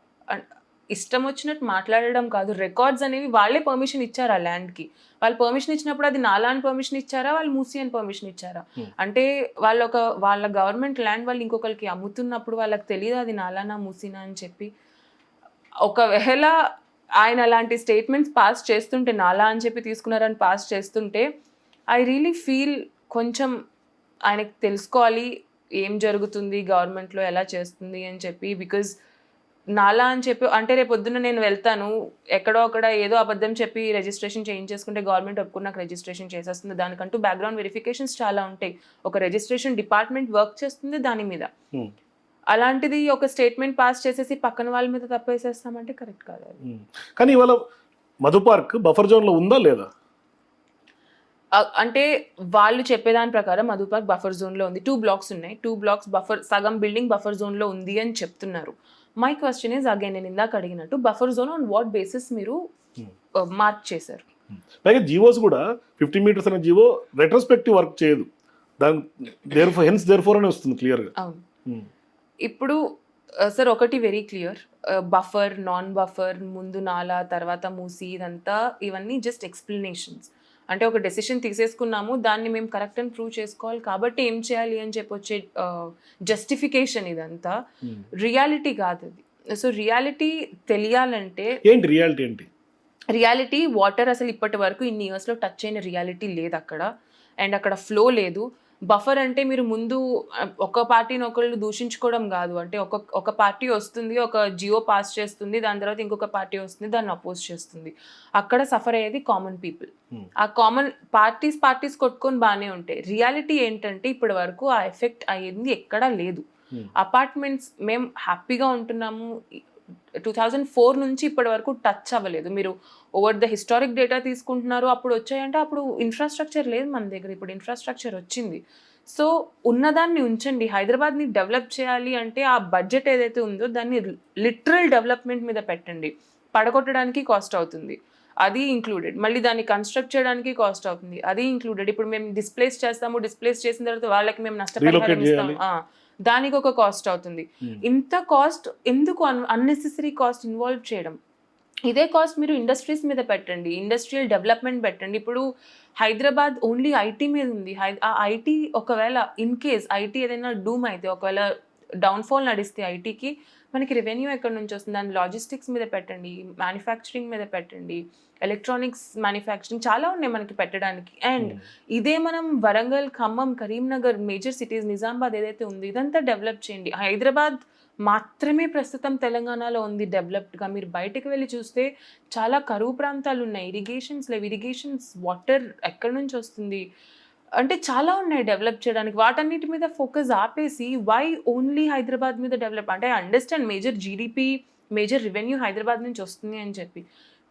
ఇష్టం వచ్చినట్టు మాట్లాడడం కాదు. రికార్డ్స్ అనేవి వాళ్ళే పర్మిషన్ ఇచ్చారు ఆ ల్యాండ్కి. వాళ్ళు పర్మిషన్ ఇచ్చినప్పుడు అది నాలా అని పర్మిషన్ ఇచ్చారా, వాళ్ళు మూసీ అని పర్మిషన్ ఇచ్చారా? అంటే వాళ్ళ గవర్నమెంట్ ల్యాండ్ వాళ్ళు ఇంకొకరికి అమ్ముతున్నప్పుడు వాళ్ళకి తెలియదు అది నాలానా మూసీనా అని చెప్పి. ఒకవేళ ఆయన అలాంటి స్టేట్మెంట్స్ పాస్ చేస్తుంటే, నాలా అని చెప్పి తీసుకున్నారని పాస్ చేస్తుంటే, ఐ రియలీ ఫీల్ కొంచెం ఆయనకు తెలుసుకోవాలి ఏం జరుగుతుంది గవర్నమెంట్లో, ఎలా చేస్తుంది అని చెప్పి. బికాజ్ నాలా అని చెప్పి అంటే రేపు పొద్దున్న నేను వెళ్తాను ఎక్కడో అక్కడ ఏదో అబద్ధం చెప్పి రిజిస్ట్రేషన్ చేసుకుంటే గవర్నమెంట్ ఒప్పుకున్నాక రిజిస్ట్రేషన్ చేసేస్తుంది. దానికంటూ బ్యాక్గ్రౌండ్ వెరిఫికేషన్స్ చాలా ఉంటాయి. ఒక రిజిస్ట్రేషన్ డిపార్ట్మెంట్ వర్క్ చేస్తుంది దాని మీద. అలాంటిది ఒక స్టేట్మెంట్ పాస్ చేసేసి పక్కన వాళ్ళ మీద తప్పేసేస్తామంటే కరెక్ట్ కాదు. కానీ ఇవాళ మధు పార్క్ బఫర్ జోన్లో ఉందా లేదా? అంటే వాళ్ళు చెప్పేదాని ప్రకారం మధు పార్క్ బఫర్ జోన్లో ఉంది. 2 బ్లాక్స్ ఉన్నాయి. 2 బ్లాక్స్ సగం బిల్డింగ్ బఫర్ జోన్లో ఉంది అని చెప్తున్నారు. మై క్వశ్చన్ ఈజ్ అగైన్, నేను ఇందాక అడిగినట్టు buffer zone on what basis మీరు మార్క్ చేశారు? పైగా జీవోస్ కూడా 50 మీటర్స్ అనే జీవో రెట్రోస్పెక్టివ్ వర్క్ చేయదు. దాని దేర్ఫోర్ అని వస్తుంది క్లియర్గా. అవును. ఇప్పుడు సార్ ఒకటి very clear, buffer, non buffer, ముందు నాలా, తర్వాత మూసీ, ఇవన్నీ జస్ట్ ఎక్స్ప్లెనేషన్స్. అంటే ఒక డెసిషన్ తీసేసుకున్నాము, దాన్ని మేము కరెక్ట్ అని ప్రూవ్ చేసుకోవాలి కాబట్టి ఏం చేయాలి అని చెప్పి వచ్చే జస్టిఫికేషన్ ఇదంతా. రియాలిటీ కాదు అది. సో రియాలిటీ తెలియాలంటే ఏంటి రియాలిటీ ఏంటి? రియాలిటీ వాటర్ అసలు ఇప్పటి వరకు ఇన్ని ఇయర్స్లో టచ్ అయిన రియాలిటీ లేదు అక్కడ. అండ్ అక్కడ ఫ్లో లేదు. బఫర్ అంటే మీరు ముందు ఒక పార్టీని ఒకళ్ళు దూషించుకోవడం కాదు. అంటే ఒక పార్టీ వస్తుంది, ఒక జియో పాస్ చేస్తుంది, దాని తర్వాత ఇంకొక పార్టీ వస్తుంది, దాన్ని అపోజ్ చేస్తుంది. అక్కడ సఫర్ అయ్యేది కామన్ పీపుల్. ఆ కామన్ పార్టీస్ కొట్టుకొని బాగానే ఉంటాయి. రియాలిటీ ఏంటంటే ఇప్పటి వరకు ఆ ఎఫెక్ట్ అయ్యింది ఎక్కడా లేదు. అపార్ట్మెంట్స్ మేము హ్యాపీగా ఉంటున్నాము. 2004 నుంచి ఇప్పటి వరకు టచ్ అవ్వలేదు. మీరు ఓవర్ ద హిస్టారిక్ డేటా తీసుకుంటున్నారు, అప్పుడు వచ్చాయంటే అప్పుడు ఇన్ఫ్రాస్ట్రక్చర్ లేదు మన దగ్గర, ఇప్పుడు ఇన్ఫ్రాస్ట్రక్చర్ వచ్చింది. సో ఉన్నదాన్ని ఉంచండి. హైదరాబాద్ని డెవలప్ చేయాలి అంటే ఆ బడ్జెట్ ఏదైతే ఉందో దాన్ని లిటరల్ డెవలప్మెంట్ మీద పెట్టండి. పడగొట్టడానికి కాస్ట్ అవుతుంది, అది ఇంక్లూడెడ్. మళ్ళీ దాన్ని కన్స్ట్రక్ట్ చేయడానికి కాస్ట్ అవుతుంది, అది ఇంక్లూడెడ్. ఇప్పుడు మేము డిస్ప్లేస్ చేసిన తర్వాత వాళ్ళకి మేము నష్టపరిహారం ఇస్తాం, దానికి ఒక కాస్ట్ అవుతుంది. ఇంత కాస్ట్ ఎందుకు అన్నెసెసరీ కాస్ట్ ఇన్వాల్వ్ చేయడం? ఇదే కాస్ట్ మీరు ఇండస్ట్రీస్ మీద పెట్టండి, ఇండస్ట్రియల్ డెవలప్మెంట్ పెట్టండి. ఇప్పుడు హైదరాబాద్ ఓన్లీ ఐటీ మీద ఉంది. ఆ ఐటీ ఒకవేళ ఇన్ కేస్ ఐటీ ఏదైనా డూమ్ అయితే, ఒకవేళ డౌన్ఫాల్ నడిస్తే ఐటీకి మనకి రెవెన్యూ ఎక్కడి నుంచి వస్తుంది? దాన్ని లాజిస్టిక్స్ మీద పెట్టండి, మ్యానుఫ్యాక్చరింగ్ మీద పెట్టండి, ఎలక్ట్రానిక్స్ మ్యానుఫ్యాక్చరింగ్ చాలా ఉన్నాయి మనకి పెట్టడానికి. అండ్ ఇదే మనం వరంగల్, ఖమ్మం, కరీంనగర్, మేజర్ సిటీస్, నిజామాబాద్ ఏదైతే ఉంది ఇదంతా డెవలప్ చేయండి. హైదరాబాద్ మాత్రమే ప్రస్తుతం తెలంగాణలో ఉంది డెవలప్డ్గా. మీరు బయటకు వెళ్ళి చూస్తే చాలా కరువు ప్రాంతాలు ఉన్నాయి, ఇరిగేషన్స్ లేవు. ఇరిగేషన్స్ వాటర్ ఎక్కడి నుంచి వస్తుంది అంటే చాలా ఉన్నాయి డెవలప్ చేయడానికి. వాటన్నిటి మీద ఫోకస్ ఆపేసి వై ఓన్లీ హైదరాబాద్ మీద డెవలప్? అంటే understand major GDP, major revenue Hyderabad నుంచి వస్తుంది అని చెప్పి.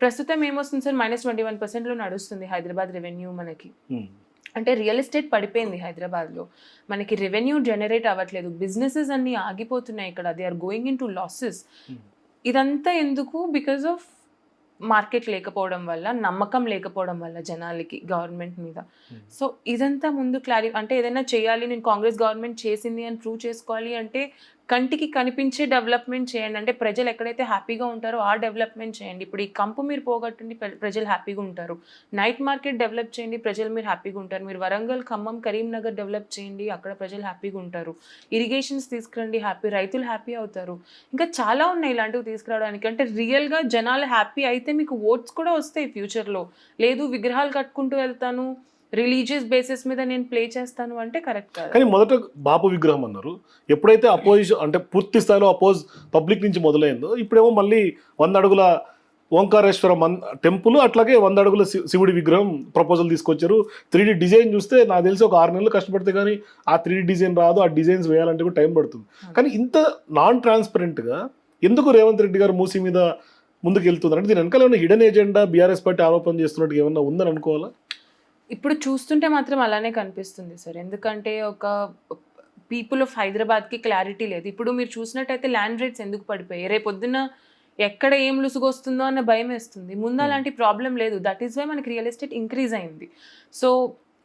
ప్రస్తుతం ఏమొస్తుంది సార్? -21% నడుస్తుంది హైదరాబాద్ రెవెన్యూ మనకి. అంటే రియల్ ఎస్టేట్ పడిపోయింది హైదరాబాద్లో, మనకి రెవెన్యూ జనరేట్ అవ్వట్లేదు, బిజినెసెస్ అన్నీ ఆగిపోతున్నాయి ఇక్కడ, they are going into losses. ఇదంతా ఎందుకు? బికాజ్ ఆఫ్ మార్కెట్ లేకపోవడం వల్ల, నమ్మకం లేకపోవడం వల్ల జనాలకి గవర్నమెంట్ మీద. సో ఇదంతా ముందు అంటే ఏదైనా చేయాలి, నేను కాంగ్రెస్ గవర్నమెంట్ చేసింది అని ప్రూవ్ చేసుకోవాలి అంటే కంటికి కనిపించే డెవలప్మెంట్ చేయండి. అంటే ప్రజలు ఎక్కడైతే హ్యాపీగా ఉంటారో ఆ డెవలప్మెంట్ చేయండి. ఇప్పుడు ఈ కంపు మీరు పోగొట్టండి, ప్రజలు హ్యాపీగా ఉంటారు. నైట్ మార్కెట్ డెవలప్ చేయండి, ప్రజలు మీరు హ్యాపీగా ఉంటారు. మీరు వరంగల్, ఖమ్మం, కరీంనగర్ డెవలప్ చేయండి, అక్కడ ప్రజలు హ్యాపీగా ఉంటారు. ఇరిగేషన్స్ తీసుకురండి, రైతులు హ్యాపీ అవుతారు. ఇంకా చాలా ఉన్నాయి ఇలాంటివి తీసుకురావడానికి. అంటే రియల్గా జనాలు హ్యాపీ అయితే మీకు ఓట్స్ కూడా వస్తాయి ఫ్యూచర్లో. లేదు విగ్రహాలు కట్టుకుంటూ వెళ్తాను, రిలీజియస్ బేసిస్ మీద నేను ప్లే చేస్తాను అంటే కరెక్ట్ కాదు. కానీ మొదట బాపు విగ్రహం అన్నారు, ఎప్పుడైతే అపోజిషన్ అంటే పూర్తి స్థాయిలో పబ్లిక్ నుంచి మొదలైందో ఇప్పుడేమో మళ్ళీ 100 అడుగుల ఓంకారేశ్వర టెంపుల్, అట్లాగే 100 అడుగుల శివుడి విగ్రహం ప్రపోజల్ తీసుకొచ్చారు. 3D డిజైన్ చూస్తే నాకు తెలిసి ఒక 6 నెలలు కష్టపడితే కానీ ఆ 3D డిజైన్ రాదు, ఆ డిజైన్స్ వేయాలంటే కూడా టైం పడుతుంది. కానీ ఇంత నాన్ ట్రాన్స్పరెంట్గా ఎందుకు రేవంత్ రెడ్డి గారు మూసీ మీద ముందుకు వెళ్తున్నారు? అంటే దీని వెనకాల ఏమైనా హిడెన్ ఎజెండా బీఆర్ఎస్ పార్టీ ఆరోపణ చేస్తున్నట్టు ఏమన్నా ఉందని అనుకోవాలా? ఇప్పుడు చూస్తుంటే మాత్రం అలానే కనిపిస్తుంది సార్. ఎందుకంటే ఒక పీపుల్ ఆఫ్ హైదరాబాద్కి క్లారిటీ లేదు. ఇప్పుడు మీరు చూసినట్టయితే ల్యాండ్ రేట్స్ ఎందుకు పడిపోయాయి? రేపొద్దున ఎక్కడ ఏం లుసుగు వస్తుందో అన్న భయం వేస్తుంది. ముందు అలాంటి ప్రాబ్లం లేదు. దట్ ఈస్ వై మనకి రియల్ ఎస్టేట్ ఇంక్రీజ్ అయింది. So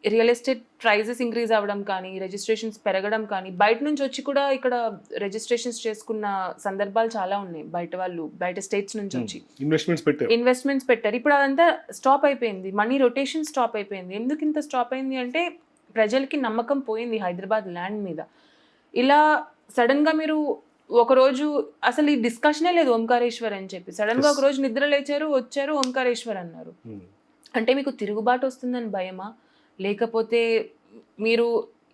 real estate prices increase అవ్వడం కానీ, రిజిస్ట్రేషన్స్ పెరగడం కానీ, బయట నుంచి వచ్చి కూడా ఇక్కడ రిజిస్ట్రేషన్స్ చేసుకున్న సందర్భాలు చాలా ఉన్నాయి. బయట స్టేట్స్ నుంచి వచ్చి ఇన్వెస్ట్మెంట్స్ పెట్టారు. ఇప్పుడు అదంతా స్టాప్ అయిపోయింది, మనీ రొటేషన్ స్టాప్ అయిపోయింది. ఎందుకు ఇంత స్టాప్ అయింది అంటే ప్రజలకి నమ్మకం పోయింది హైదరాబాద్ ల్యాండ్ మీద. ఇలా సడన్గా మీరు ఒకరోజు అసలు ఈ డిస్కషనే లేదు ఓంకారేశ్వర్ అని చెప్పి, సడన్గా ఒకరోజు నిద్ర లేచారు, వచ్చారు ఓంకారేశ్వర్ అన్నారు. అంటే మీకు తిరుగుబాటు వస్తుందని భయమా? లేకపోతే మీరు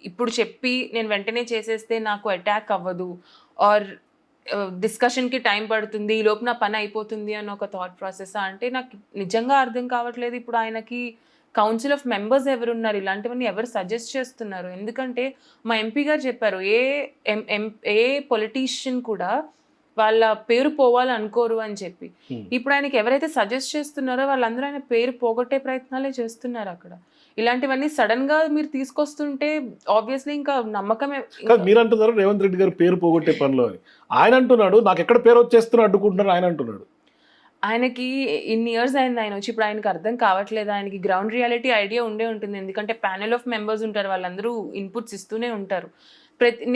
ఇప్పుడు చెప్పి నేను వెంటనే చేసేస్తే నాకు అటాక్ అవ్వదు, ఆర్ డిస్కషన్కి టైం పడుతుంది, ఈ లోపు నా పని అయిపోతుంది అని ఒక థాట్ ప్రాసెసా? అంటే నాకు నిజంగా అర్థం కావట్లేదు. ఇప్పుడు ఆయనకి కౌన్సిల్ ఆఫ్ మెంబర్స్ ఎవరున్నారు? ఇలాంటివన్నీ ఎవరు సజెస్ట్ చేస్తున్నారు? ఎందుకంటే మా ఎంపీ గారు చెప్పారు, ఏ పొలిటీషియన్ కూడా వాళ్ళ పేరు పోవాలనుకోరు అని చెప్పి. ఇప్పుడు ఆయనకి ఎవరైతే సజెస్ట్ చేస్తున్నారో వాళ్ళందరూ ఆయన పేరు పోగొట్టే ప్రయత్నాలే చేస్తున్నారు అక్కడ. ఇలాంటివన్నీ సడన్ గా మీరు తీసుకొస్తుంటే ఆబ్వియస్లీ ఇంకా నమ్మకమే. మీరు అంటున్నారు రేవంత్ రెడ్డి గారు పేరు పోగొట్టే పనిలో అని, ఆయన అంటున్నాడు నాకు ఎక్కడ పేరు వచ్చేస్తున్నా అడ్డుకుంటున్నారు ఆయన అంటున్నాడు. ఆయనకి ఇన్ని ఇయర్స్ అయింది ఆయన వచ్చి, ఇప్పుడు ఆయనకి అర్థం కావట్లేదు. ఆయనకి గ్రౌండ్ రియాలిటీ ఐడియా ఉండే ఉంటుంది, ఎందుకంటే ప్యానెల్ ఆఫ్ మెంబర్స్ ఉంటారు, వాళ్ళందరూ ఇన్పుట్స్ ఇస్తూనే ఉంటారు.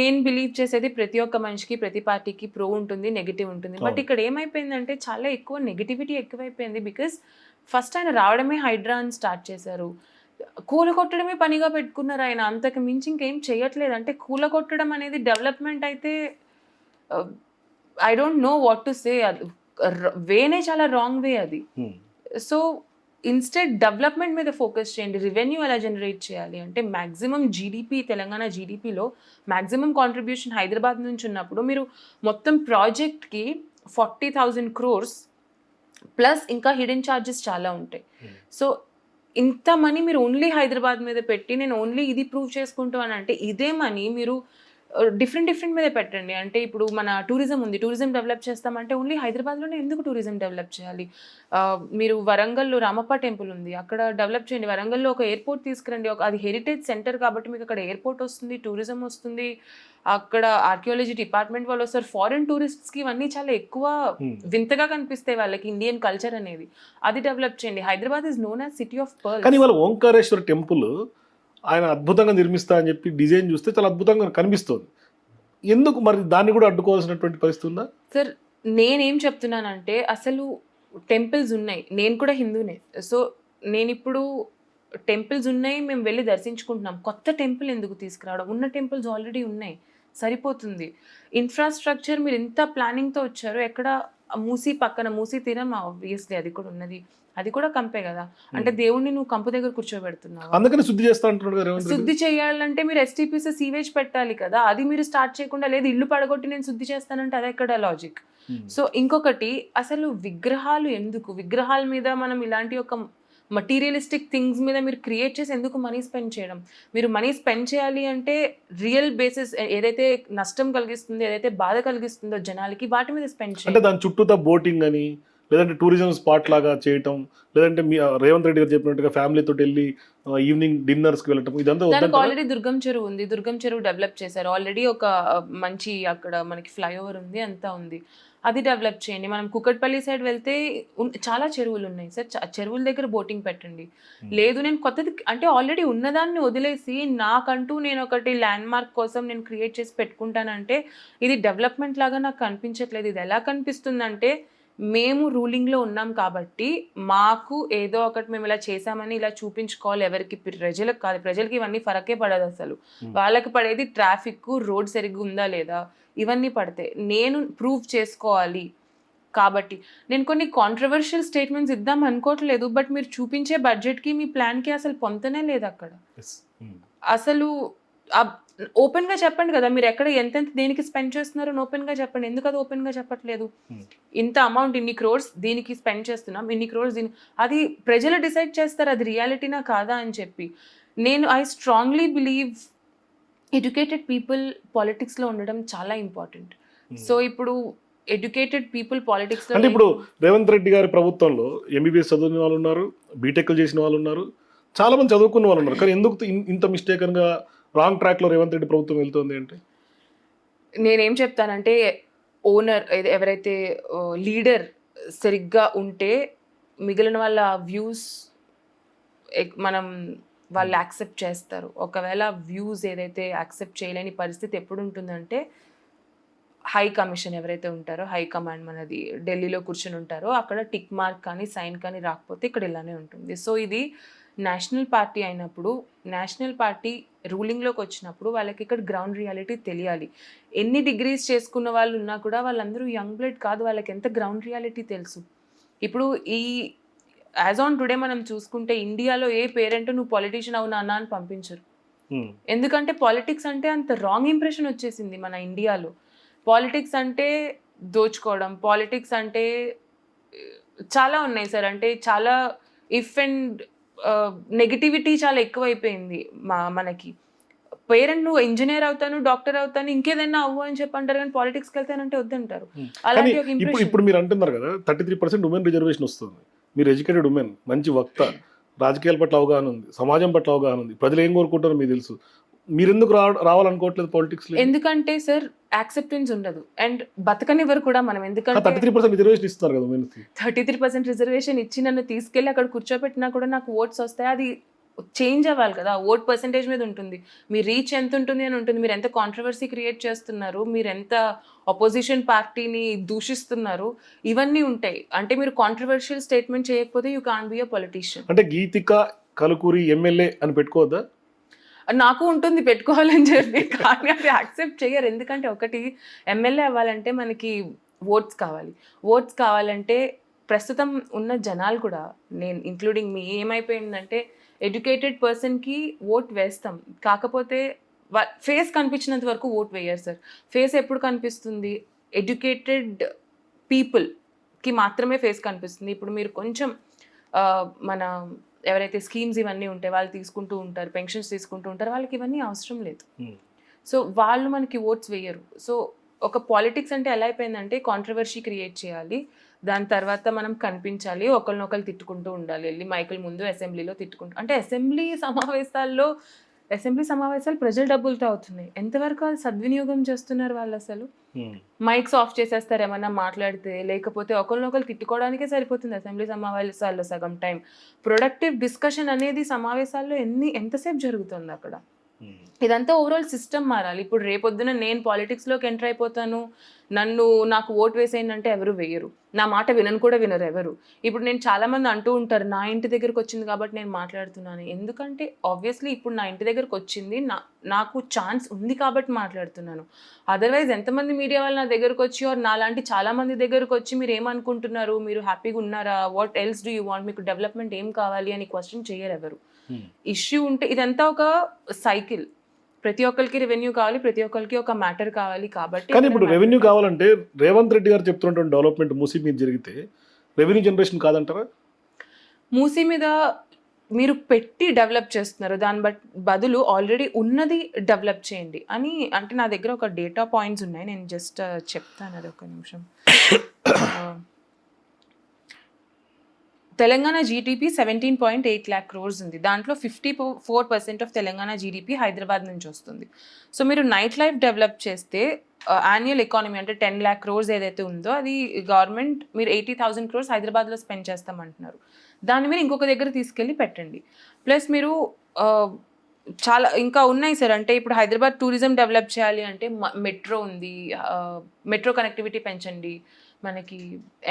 నేను బిలీవ్ చేసేది ప్రతి ఒక్క మనిషికి, ప్రతి పార్టీకి ప్రో ఉంటుంది, నెగిటివ్ ఉంటుంది. బట్ ఇక్కడ ఏమైపోయిందంటే చాలా ఎక్కువ నెగిటివిటీ ఎక్కువైపోయింది. బికాస్ ఫస్ట్ ఆయన రావడమే హైడ్రా అని స్టార్ట్ చేశారు. కూలగొట్టడమే పనిగా పెట్టుకున్నారు ఆయన. అంతకు మించి ఇంకేం చేయట్లేదు. అంటే కూలగొట్టడం అనేది డెవలప్‌మెంట్ అయితే I don't know what to say. అది వేనే చాలా రాంగ్ వే అది. Hmm. సో ఇన్‌స్టెడ్ డెవలప్‌మెంట్ మీద ఫోకస్ చేయండి. రెవెన్యూ ఎలా జనరేట్ చేయాలి అంటే మాక్సిమం జీడీపీ తెలంగాణ జీడీపీలో మాక్సిమం కాంట్రిబ్యూషన్ హైదరాబాద్ నుంచి ఉన్నప్పుడు మీరు మొత్తం ప్రాజెక్ట్‌కి 40,000 crores ప్లస్ ఇంకా హిడెన్ చార్జెస్ చాలా ఉంటాయి. సో ఇంత మనీ మీరు ఓన్లీ హైదరాబాద్ మీద పెట్టి నేను ఓన్లీ ఇది ప్రూవ్ చేసుకుంటూ అని అంటే ఇదే మనీ మీరు డిఫరెంట్ మీద పెట్టండి. అంటే ఇప్పుడు మన టూరిజం ఉంది, టూరిజం డెవలప్ చేస్తామంటే ఓన్లీ హైదరాబాద్లోనే ఎందుకు టూరిజం డెవలప్ చేయాలి? మీరు వరంగల్లో రామప్ప టెంపుల్ ఉంది, అక్కడ డెవలప్ చేయండి. వరంగల్లో ఒక ఎయిర్పోర్ట్ తీసుకురండి. అది హెరిటేజ్ సెంటర్ కాబట్టి మీకు అక్కడ ఎయిర్పోర్ట్ వస్తుంది, టూరిజం వస్తుంది, అక్కడ ఆర్కియాలజీ డిపార్ట్మెంట్ వాళ్ళు వస్తారు. ఫారిన్ టూరిస్ట్స్కి ఇవన్నీ చాలా ఎక్కువ వింతగా కనిపిస్తాయి వాళ్ళకి ఇండియన్ కల్చర్ అనేది. అది డెవలప్ చేయండి. Hyderabad is known as city of pearls. కానీ వాళ్ళ ఓంకారేశ్వర టెంపుల్ ఆయన అద్భుతంగా నిర్మిస్తా అని చెప్పి డిజైన్ చూస్తే చాలా అద్భుతంగా కనిపిస్తుంది. ఎందుకు మరి దాన్ని కూడా అడ్డుకోవాల్సినటువంటి పరిస్థితి ఉందా? సార్ నేనేం చెప్తున్నానంటే అసలు టెంపుల్స్ ఉన్నాయి, నేను కూడా హిందూనే. సో నేను ఇప్పుడు టెంపుల్స్ ఉన్నాయి, మేము వెళ్ళి దర్శించుకుంటున్నాం. కొత్త టెంపుల్ ఎందుకు తీసుకురావడం? ఉన్న టెంపుల్స్ ఆల్రెడీ ఉన్నాయి, సరిపోతుంది. ఇన్ఫ్రాస్ట్రక్చర్ మీరు ఇంత ప్లానింగ్తో వచ్చారు. ఎక్కడ మూసీ పక్కన మూసీ తీరం ఆబ్వియస్లీ అది కూడా ఉన్నది, అది కూడా కంపే కదా. అంటే దేవుణ్ణి నువ్వు కంపు దగ్గర కూర్చోబెడుతున్నావు. అందుకని శుద్ధి చేస్తా అంటున్నాడు కదా రేవంత్ రెడ్డి. శుద్ధి చేయాలంటే మీరు ఎస్టీపీస్ సీవేజ్ పెట్టాలి కదా. అది మీరు స్టార్ట్ చేయకుండా లేదు ఇల్లు పడగొట్టి నేను శుద్ధి చేస్తానంటే అది ఎక్కడ లాజిక్? సో ఇంకొకటి అసలు విగ్రహాలు ఎందుకు? విగ్రహాల మీద మనం ఇలాంటి ఒక మటీరియలిస్టిక్ థింగ్స్ మీద మీరు క్రియేట్ చేసి ఎందుకు మనీ స్పెండ్ చేయడం? మీరు మనీ స్పెండ్ చేయాలి అంటే రియల్ బేసిస్ ఏదైతే నష్టం కలిగిస్తుందో, ఏదైతే బాధ కలిగిస్తుందో జనాలకి, వాటి మీద స్పెండ్ చేయండి. అంటే దాని చుట్టూతా బోటింగ్ అని, లేదంటే టూరిజం స్పాట్ లాగా చేయటం, లేదంటే మీ రేవంత్ రెడ్డి గారు చెప్పినట్టుగా ఫ్యామిలీతో వెళ్ళి ఈవినింగ్ డిన్నర్స్కి వెళ్ళటం, ఇదంతా దానికి ఆల్రెడీ దుర్గం చెరువు ఉంది, దుర్గం చెరువు డెవలప్ చేశారు. ఆల్రెడీ ఒక మంచి అక్కడ మనకి ఫ్లైఓవర్ ఉంది, అంతా ఉంది, అది డెవలప్ చేయండి. మనం కుకట్పల్లి సైడ్ వెళ్తే చాలా చెరువులు ఉన్నాయి సార్, చెరువుల దగ్గర బోటింగ్ పెట్టండి. లేదు నేను కొత్తది అంటే ఆల్రెడీ ఉన్నదాన్ని వదిలేసి నాకంటూ నేను ఒకటి ల్యాండ్ మార్క్ కోసం నేను క్రియేట్ చేసి పెట్టుకుంటానంటే ఇది డెవలప్మెంట్ లాగా నాకు కనిపించట్లేదు. ఇది ఎలా కనిపిస్తుందంటే మేము రూలింగ్లో ఉన్నాం కాబట్టి మాకు ఏదో ఒకటి మేము ఇలా చేసామని ఇలా చూపించుకోవాలి. ఎవరికి? ప్రజలకు కాదు. ప్రజలకి ఇవన్నీ ఫరకే పడదు అసలు. వాళ్ళకి పడేది ట్రాఫిక్, రోడ్ సరిగ్గా ఉందా లేదా, ఇవన్నీ పడితే నేను ప్రూవ్ చేసుకోవాలి. కాబట్టి నేను కొన్ని కాంట్రవర్షియల్ స్టేట్మెంట్స్ ఇద్దాం అనుకోవట్లేదు, బట్ మీరు చూపించే బడ్జెట్కి మీ ప్లాన్కి అసలు పొంతనే లేదు అక్కడ. అసలు ఓపెన్గా చెప్పండి కదా మీరు ఎక్కడ ఎంతెంత దేనికి స్పెండ్ చేస్తున్నారో ఓపెన్గా చెప్పండి. ఎందుకు అది ఓపెన్గా చెప్పట్లేదు? ఇంత అమౌంట్ ఇన్ని క్రోర్స్ దీనికి స్పెండ్ చేస్తున్నాం, ఇన్ని క్రోర్స్ దీని, అది ప్రజలు డిసైడ్ చేస్తారు అది రియాలిటీనా కాదా అని చెప్పి. నేను I strongly believe educated people పాలిటిక్స్లో ఉండడం చాలా ఇంపార్టెంట్. సో ఇప్పుడు ఎడ్యుకేటెడ్ పీపుల్ పాలిటిక్స్లో అంటే ఇప్పుడు రేవంత్ రెడ్డి గారి ప్రభుత్వంలో ఎంబీబీఎస్ చదివిన వాళ్ళు ఉన్నారు, బీటెక్లు చేసిన వాళ్ళు ఉన్నారు, చాలా మంది చదువుకున్న వాళ్ళు ఉన్నారు. కానీ ఎందుకు ఇంత మిస్టేకన్గా రాంగ్ ట్రాక్లో రేవంత్ రెడ్డి ప్రభుత్వం వెళ్తుంది అంటే? నేనేం చెప్తానంటే ఓనర్ ఎవరైతే లీడర్ సరిగ్గా ఉంటే మిగిలిన వాళ్ళ వ్యూస్ మనం వాళ్ళు యాక్సెప్ట్ చేస్తారు. ఒకవేళ వ్యూస్ ఏదైతే యాక్సెప్ట్ చేయలేని పరిస్థితి ఎప్పుడు ఉంటుందంటే హై కమిషన్ ఎవరైతే ఉంటారో, హై కమాండ్ మనది ఢిల్లీలో కూర్చొని ఉంటారో, అక్కడ టిక్ మార్క్ కానీ సైన్ కానీ రాకపోతే ఇక్కడ ఇలానే ఉంటుంది. సో ఇది నేషనల్ పార్టీ అయినప్పుడు, నేషనల్ పార్టీ రూలింగ్లోకి వచ్చినప్పుడు వాళ్ళకి ఇక్కడ గ్రౌండ్ రియాలిటీ తెలియాలి. ఎన్ని డిగ్రీస్ చేసుకున్న వాళ్ళు ఉన్నా కూడా వాళ్ళందరూ యంగ్ బ్లడ్ కాదు, వాళ్ళకి ఎంత గ్రౌండ్ రియాలిటీ తెలుసు. ఇప్పుడు ఈ యాజ్ ఆన్ టుడే మనం చూసుకుంటే ఇండియాలో ఏ పేరెంట్ నువ్వు పాలిటీషియన్ అవునా అన్న అని పంపించరు. ఎందుకంటే పాలిటిక్స్ అంటే అంత రాంగ్ ఇంప్రెషన్ వచ్చేసింది మన ఇండియాలో. పాలిటిక్స్ అంటే దోచుకోవడం, పాలిటిక్స్ అంటే చాలా ఉన్నాయి సార్. అంటే చాలా ఇఫ్ అండ్ నెగిటివిటీ చాలా ఎక్కువైపోయింది మనకి. పేరెంట్ నువ్వు ఇంజనీర్ అవుతాను, డాక్టర్ అవుతాను, ఇంకేదైనా అవ్వు అని చెప్పి అంటారు, కానీ పాలిటిక్స్కి వెళ్తానంటే వద్దంటారు. అలాంటి ఒక ఇంప్రెషన్. ఇప్పుడు మీరు అంటున్నారు కదా 33% ఉమెన్ రిజర్వేషన్ వస్తుంది. మీరు ఎడ్యుకేటెడ్ ఉమెన్, మంచి వక్త, రాజకీయాల పట్ల అవగాహన ఉంది, సమాజం పట్ల అవగాహన ఉంది, ప్రజలు ఏం కోరుకుంటారో మీకు తెలుసు. మీరు ఎందుకు రావాలనుకోవట్లేదు పాలిటిక్స్? ఎందుకంటే సార్ యాక్సెప్టెన్స్ ఉండదు అండ్ బతకనివ్వరు కూడా మనం. ఎందుకంటే 33% రిజర్వేషన్ ఇస్తున్నారు కదా ఉమెన్స్. 33% రిజర్వేషన్ ఇచ్చి నన్ను తీసుకెళ్ళి అక్కడ కూర్చోబెట్టినా కూడా నాకు ఓట్స్ వస్తాయి. అది చేంజ్ అవ్వాలి కదా. ఓట్ పర్సెంటేజ్ మీద ఉంటుంది, మీ రీచ్ ఎంత ఉంటుంది అని ఉంటుంది. మీరు ఎంత కాంట్రవర్సీ క్రియేట్ చేస్తున్నారు, మీరు ఎంత అపోజిషన్ పార్టీని దూషిస్తున్నారు, ఇవన్నీ ఉంటాయి. అంటే మీరు కాంట్రవర్షియల్ స్టేట్మెంట్ చేయకపోతే you can't be a politician. అంటే గీతిక కలుకూరి ఎమ్మెల్యే అని పెట్టుకోవద్దా? నాకు ఉంటుంది పెట్టుకోవాలని చెప్పి, కానీ అది యాక్సెప్ట్ చేయరు. ఎందుకంటే ఒకటి, ఎమ్మెల్యే అవ్వాలంటే మనకి ఓట్స్ కావాలి. ఓట్స్ కావాలంటే ప్రస్తుతం ఉన్న జనాలు కూడా, నేను ఇంక్లూడింగ్ మీ, ఏమైపోయిందంటే ఎడ్యుకేటెడ్ పర్సన్కి ఓట్ వేస్తాం, కాకపోతే ఫేస్ కనిపించినంత వరకు ఓట్ వేయరు సార్. ఫేస్ ఎప్పుడు కనిపిస్తుంది? ఎడ్యుకేటెడ్ పీపుల్కి మాత్రమే ఫేస్ కనిపిస్తుంది. ఇప్పుడు మీరు కొంచెం మన ఎవరైతే స్కీమ్స్ ఇవన్నీ ఉంటాయి వాళ్ళు తీసుకుంటూ ఉంటారు, పెన్షన్స్ తీసుకుంటూ ఉంటారు, వాళ్ళకి ఇవన్నీ అవసరం లేదు. సో వాళ్ళు మనకి ఓట్స్ వేయరు. సో ఒక పాలిటిక్స్ అంటే ఎలా అయిపోయిందంటే కాంట్రవర్సీ క్రియేట్ చేయాలి, దాని తర్వాత మనం కనిపించాలి, ఒకరినొకరు తిట్టుకుంటూ ఉండాలి, వెళ్ళి మైకుల ముందు అసెంబ్లీలో తిట్టుకుంటూ. అంటే అసెంబ్లీ సమావేశాలు ప్రజల డబ్బులతో అవుతున్నాయి. ఎంతవరకు అది సద్వినియోగం చేస్తున్నారు వాళ్ళు? అసలు మైక్స్ ఆఫ్ చేసేస్తారు ఏమన్నా మాట్లాడితే, లేకపోతే ఒకరినొకరు తిట్టుకోవడానికే సరిపోతుంది అసెంబ్లీ సమావేశాల్లో సగం టైం. ప్రొడక్టివ్ డిస్కషన్ అనేది సమావేశాల్లో ఎంతసేపు జరుగుతుంది అక్కడ? ఇదంతా ఓవరాల్ సిస్టమ్ మారాలి. ఇప్పుడు రేపొద్దున నేను పాలిటిక్స్లోకి ఎంటర్ అయిపోతాను, నాకు ఓట్ వేసేయండి అంటే ఎవరు వేయరు, నా మాట వినరు ఎవరు. ఇప్పుడు నేను చాలామంది అంటూ ఉంటారు, నా ఇంటి దగ్గరకు వచ్చింది కాబట్టి నేను మాట్లాడుతున్నాను. ఎందుకంటే ఆబ్వియస్లీ ఇప్పుడు నా ఇంటి దగ్గరకు వచ్చింది, నాకు ఛాన్స్ ఉంది కాబట్టి మాట్లాడుతున్నాను. అదర్వైజ్ ఎంతమంది మీడియా వాళ్ళు నా దగ్గరకు వచ్చి, నాలాంటి చాలామంది దగ్గరకు వచ్చి మీరు ఏమనుకుంటున్నారు, మీరు హ్యాపీగా ఉన్నారా, what else do you want, మీకు డెవలప్మెంట్ ఏం కావాలి అని క్వశ్చన్ చేయరు ఎవరు. ఇష్యూ ఉంటే ఇదంతా ఒక సైకిల్. ప్రతి ఒక్కరికి రెవెన్యూ కావాలి, ప్రతి ఒక్కరికి ఒక మ్యాటర్ కావాలి. కాబట్టి కానీ ఇప్పుడు రెవెన్యూ కావాలంటే రేవంత్ రెడ్డి గారు చెప్తున్నటువంటి డెవలప్మెంట్ మూసీ మీద జరిగితే రెవెన్యూ జనరేషన్ కాదంటారా? మూసీ మీద మీరు పెట్టి డెవలప్ చేస్తున్నారు, దాని బదులు ఆల్రెడీ ఉన్నది డెవలప్ చేయండి అని. అంటే నా దగ్గర ఒక డేటా పాయింట్స్ ఉన్నాయి, నేను జస్ట్ చెప్తాను, అది ఒక నిమిషం. తెలంగాణ జీడిపి 17.8 lakh crores ఉంది. దాంట్లో 54% ఆఫ్ తెలంగాణ జీడిపి హైదరాబాద్ నుంచి వస్తుంది. సో మీరు నైట్ లైఫ్ డెవలప్ చేస్తే యాన్యువల్ ఎకానమీ అంటే 10 lakh crores ఏదైతే ఉందో అది గవర్నమెంట్, మీరు 80,000 crores హైదరాబాద్లో స్పెండ్ చేస్తామంటున్నారు. దాన్ని మీరు ఇంకొక దగ్గర తీసుకెళ్ళి పెట్టండి. ప్లస్ మీరు చాలా ఇంకా ఉన్నాయి సార్. అంటే ఇప్పుడు హైదరాబాద్ టూరిజం డెవలప్ చేయాలి అంటే మెట్రో ఉంది, మెట్రో కనెక్టివిటీ పెంచండి, మనకి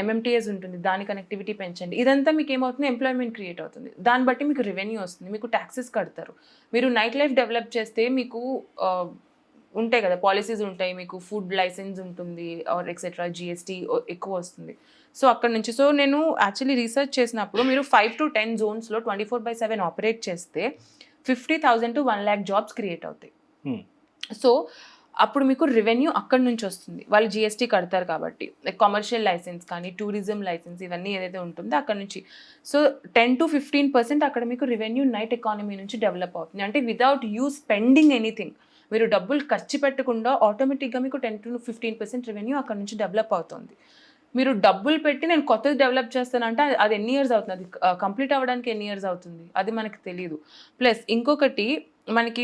MMTS ఉంటుంది, దాని కనెక్టివిటీ పెంచండి. ఇదంతా మీకు ఏమవుతుంది, ఎంప్లాయ్మెంట్ క్రియేట్ అవుతుంది, దాన్ని బట్టి మీకు రెవెన్యూ వస్తుంది, మీకు ట్యాక్సెస్ కడతారు. మీరు నైట్ లైఫ్ డెవలప్ చేస్తే మీకు ఉంటాయి కదా పాలసీస్ ఉంటాయి, మీకు ఫుడ్ లైసెన్స్ ఉంటుంది ఆర్ ఎక్సెట్రా, GST ఎక్కువ వస్తుంది. సో అక్కడ నుంచి, సో నేను యాక్చువల్లీ రీసెర్చ్ చేసినప్పుడు మీరు 5 to 10 జోన్స్లో 24/7 ఆపరేట్ చేస్తే 50,000 to 1 lakh జాబ్స్ క్రియేట్ అవుతాయి. సో అప్పుడు మీకు రెవెన్యూ అక్కడి నుంచి వస్తుంది, వాళ్ళు GST కడతారు కాబట్టి. కమర్షియల్ లైసెన్స్ కానీ టూరిజం లైసెన్స్ ఇవన్నీ ఏదైతే ఉంటుందో అక్కడ నుంచి. సో 10 to 15% అక్కడ మీకు రెవెన్యూ నైట్ ఎకానమీ నుంచి డెవలప్ అవుతుంది. అంటే వితౌట్ యూ స్పెండింగ్ ఎనీథింగ్, మీరు డబ్బులు ఖర్చు పెట్టకుండా ఆటోమేటిక్గా మీకు 10 to 15% రెవెన్యూ అక్కడ నుంచి డెవలప్ అవుతుంది. మీరు డబ్బులు పెట్టి నేను కొత్తది డెవలప్ చేస్తానంటే అది ఎన్ని ఇయర్స్ అవుతుంది, అది కంప్లీట్ అవ్వడానికి ఎన్ని ఇయర్స్ అవుతుంది, అది మనకి తెలియదు. ప్లస్ ఇంకొకటి, మనకి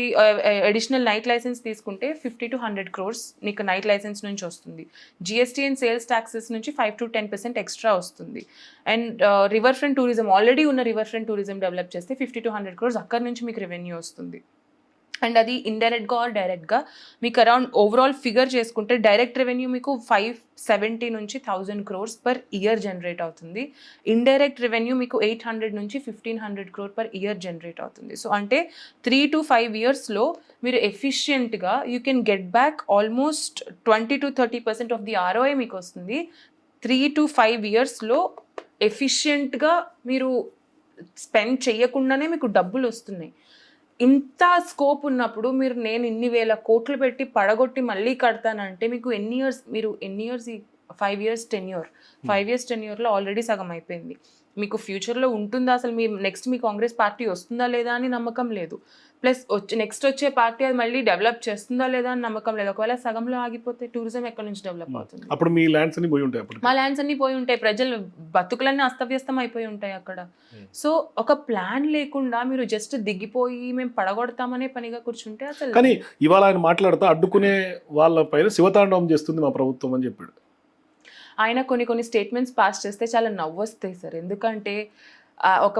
అడిషనల్ నైట్ లైసెన్స్ తీసుకుంటే 50 to 100 crores నీకు నైట్ లైసెన్స్ నుంచి వస్తుంది. GST అండ్ సేల్స్ ట్యాక్సెస్ నుంచి 5 to 10% ఎక్స్ట్రా వస్తుంది. And river front tourism, already ఉన్న రివర్ ఫ్రంట్ టూరిజం డెవలప్ చేస్తే 50 to 100 crores అక్కడి నుంచి మీకు రెవెన్యూ వస్తుంది. అండ్ అది ఇండైరెక్ట్గా ఆర్ డైరెక్ట్గా మీకు అరౌండ్ ఓవరాల్ ఫిగర్ చేసుకుంటే డైరెక్ట్ రెవెన్యూ మీకు 570 నుంచి 1000 crores పర్ ఇయర్ జనరేట్ అవుతుంది. ఇండైరెక్ట్ రెవెన్యూ మీకు 800 నుంచి 1500 crore పర్ ఇయర్ జనరేట్ అవుతుంది. సో అంటే 3 to 5 yearsలో మీరు ఎఫిషియెంట్గా you can get back almost 20 to 30% of the ROI మీకు వస్తుంది. 3 to 5 yearsలో ఎఫిషియెంట్గా మీరు స్పెండ్ చేయకుండానే మీకు డబ్బులు వస్తున్నాయి. ఇంత స్కోప్ ఉన్నప్పుడు నేను ఇన్ని వేల కోట్లు పెట్టి పడగొట్టి మళ్ళీ కడతానంటే మీకు ఎన్ని ఇయర్స్, మీరు ఎన్ని ఇయర్స్, 5 years టెన్యూర్, 5 years టెన్యూర్లో ఆల్రెడీ సగం అయిపోయింది. మీకు ఫ్యూచర్లో ఉంటుందా అసలు, నెక్స్ట్ మీ కాంగ్రెస్ పార్టీ వస్తుందా లేదా అని నమ్మకం లేదు. ప్లస్ నెక్స్ట్ వచ్చే పార్టీ అది మళ్ళీ డెవలప్ చేస్తుందా లేదా అని నమ్మకం లేదు. ఒకవేళ సగంలో ఆగిపోతే టూరిజం ఎక్కడి నుంచి డెవలప్ అవుతుంది? అప్పుడు మీ ల్యాండ్స్ అన్ని పోయి ఉంటాయి, మా ల్యాండ్స్ అన్ని పోయి ఉంటాయి, ప్రజలు బతుకులన్నీ అస్తవ్యస్తం అయిపోయి ఉంటాయి అక్కడ. సో ఒక ప్లాన్ లేకుండా మీరు జస్ట్ దిగిపోయి మేము పడగొడతామనే పనిగా కూర్చుంటే అసలు. కానీ ఇవాళ ఆయన మాట్లాడుతూ అడ్డుకునే వాళ్ళ పైన శివతాండవం చేస్తుంది మా ప్రభుత్వం అని చెప్పాడు. ఆయన కొన్ని స్టేట్మెంట్స్ పాస్ చేస్తే చాలా నవ్వొస్తాయి సార్. ఎందుకంటే ఒక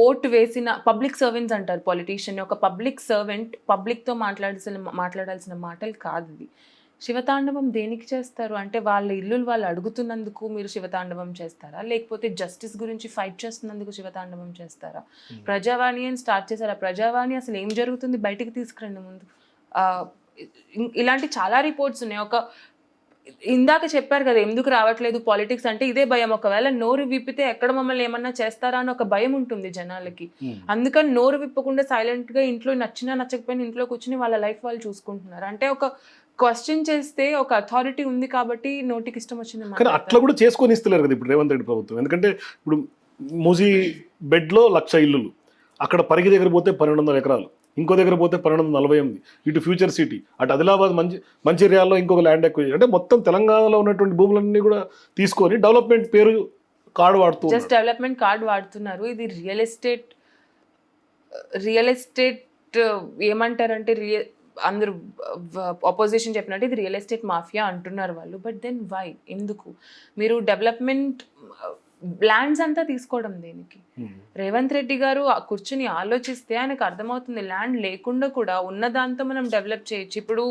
ఓట్ వేసిన పబ్లిక్ సర్వెంట్స్ అంటారు పొలిటీషియన్, ఒక పబ్లిక్ సర్వెంట్ పబ్లిక్తో మాట్లాడాల్సిన మాటలు కాదు ఇది. శివతాండవం దేనికి చేస్తారు అంటే వాళ్ళ ఇల్లులు వాళ్ళు అడుగుతున్నందుకు మీరు శివతాండవం చేస్తారా, లేకపోతే జస్టిస్ గురించి ఫైట్ చేస్తున్నందుకు శివతాండవం చేస్తారా? ప్రజావాణి అని స్టార్ట్ చేశారా? ప్రజావాణి అసలు ఏం జరుగుతుంది బయటికి తీసుకురండి ముందు. ఆ, ఇలాంటి చాలా రిపోర్ట్స్ ఉన్నాయి. ఇందాక చెప్పారు కదా ఎందుకు రావట్లేదు పాలిటిక్స్ అంటే ఇదే భయం. ఒకవేళ నోరు విప్పితే ఎక్కడ మమ్మల్ని ఏమన్నా చేస్తారా అని ఒక భయం ఉంటుంది జనాలకి. అందుకని నోరు విప్పకుండా సైలెంట్ గా ఇంట్లో నచ్చినా నచ్చకపోయినా ఇంట్లో కూర్చుని వాళ్ళ లైఫ్ వాళ్ళు చూసుకుంటున్నారు. అంటే ఒక క్వశ్చన్ చేస్తే ఒక అథారిటీ ఉంది కాబట్టి నోటికి ఇష్టం వచ్చింది కానీ అట్లా కూడా చేసుకొని ఇస్తలేరు కదా ఇప్పుడు రేవంత్ రెడ్డి ప్రభుత్వం. ఎందుకంటే ఇప్పుడు మూసీ బెడ్లో 1,00,000 ఇల్లులు, అక్కడ పరిగి దగ్గర పోతే 1,200 ఎకరాలు, ఇంకో దగ్గర పోతే 1,248, ఇటు ఫ్యూచర్ సిటీ, అటు ఆదిలాబాద్ మంచిర్యాలలో ఇంకొక ల్యాండ్ ఎక్విజిషన్, అంటే మొత్తం తెలంగాణలో ఉన్నటువంటి భూములన్నీ కూడా తీసుకొని డెవలప్మెంట్ పేరు కార్డు వాడుతూ జస్ట్ డెవలప్మెంట్ కార్డు వాడుతున్నారు. ఇది రియల్ ఎస్టేట్ ఏమంటారంటే అందరూ అపోజిషన్ చెప్పినట్టు ఇది రియల్ ఎస్టేట్ మాఫియా అంటున్నారు వాళ్ళు. బట్ దెన్ వై, ఎందుకు మీరు డెవలప్మెంట్ ల్యాండ్స్ అంతా తీసుకోవడం దేనికి? రేవంత్ రెడ్డి గారు కూర్చుని ఆలోచిస్తే ఆయనకు అర్థమవుతుంది ల్యాండ్ లేకుండా కూడా ఉన్న దాంతో మనం డెవలప్ చేయొచ్చు. ఇప్పుడు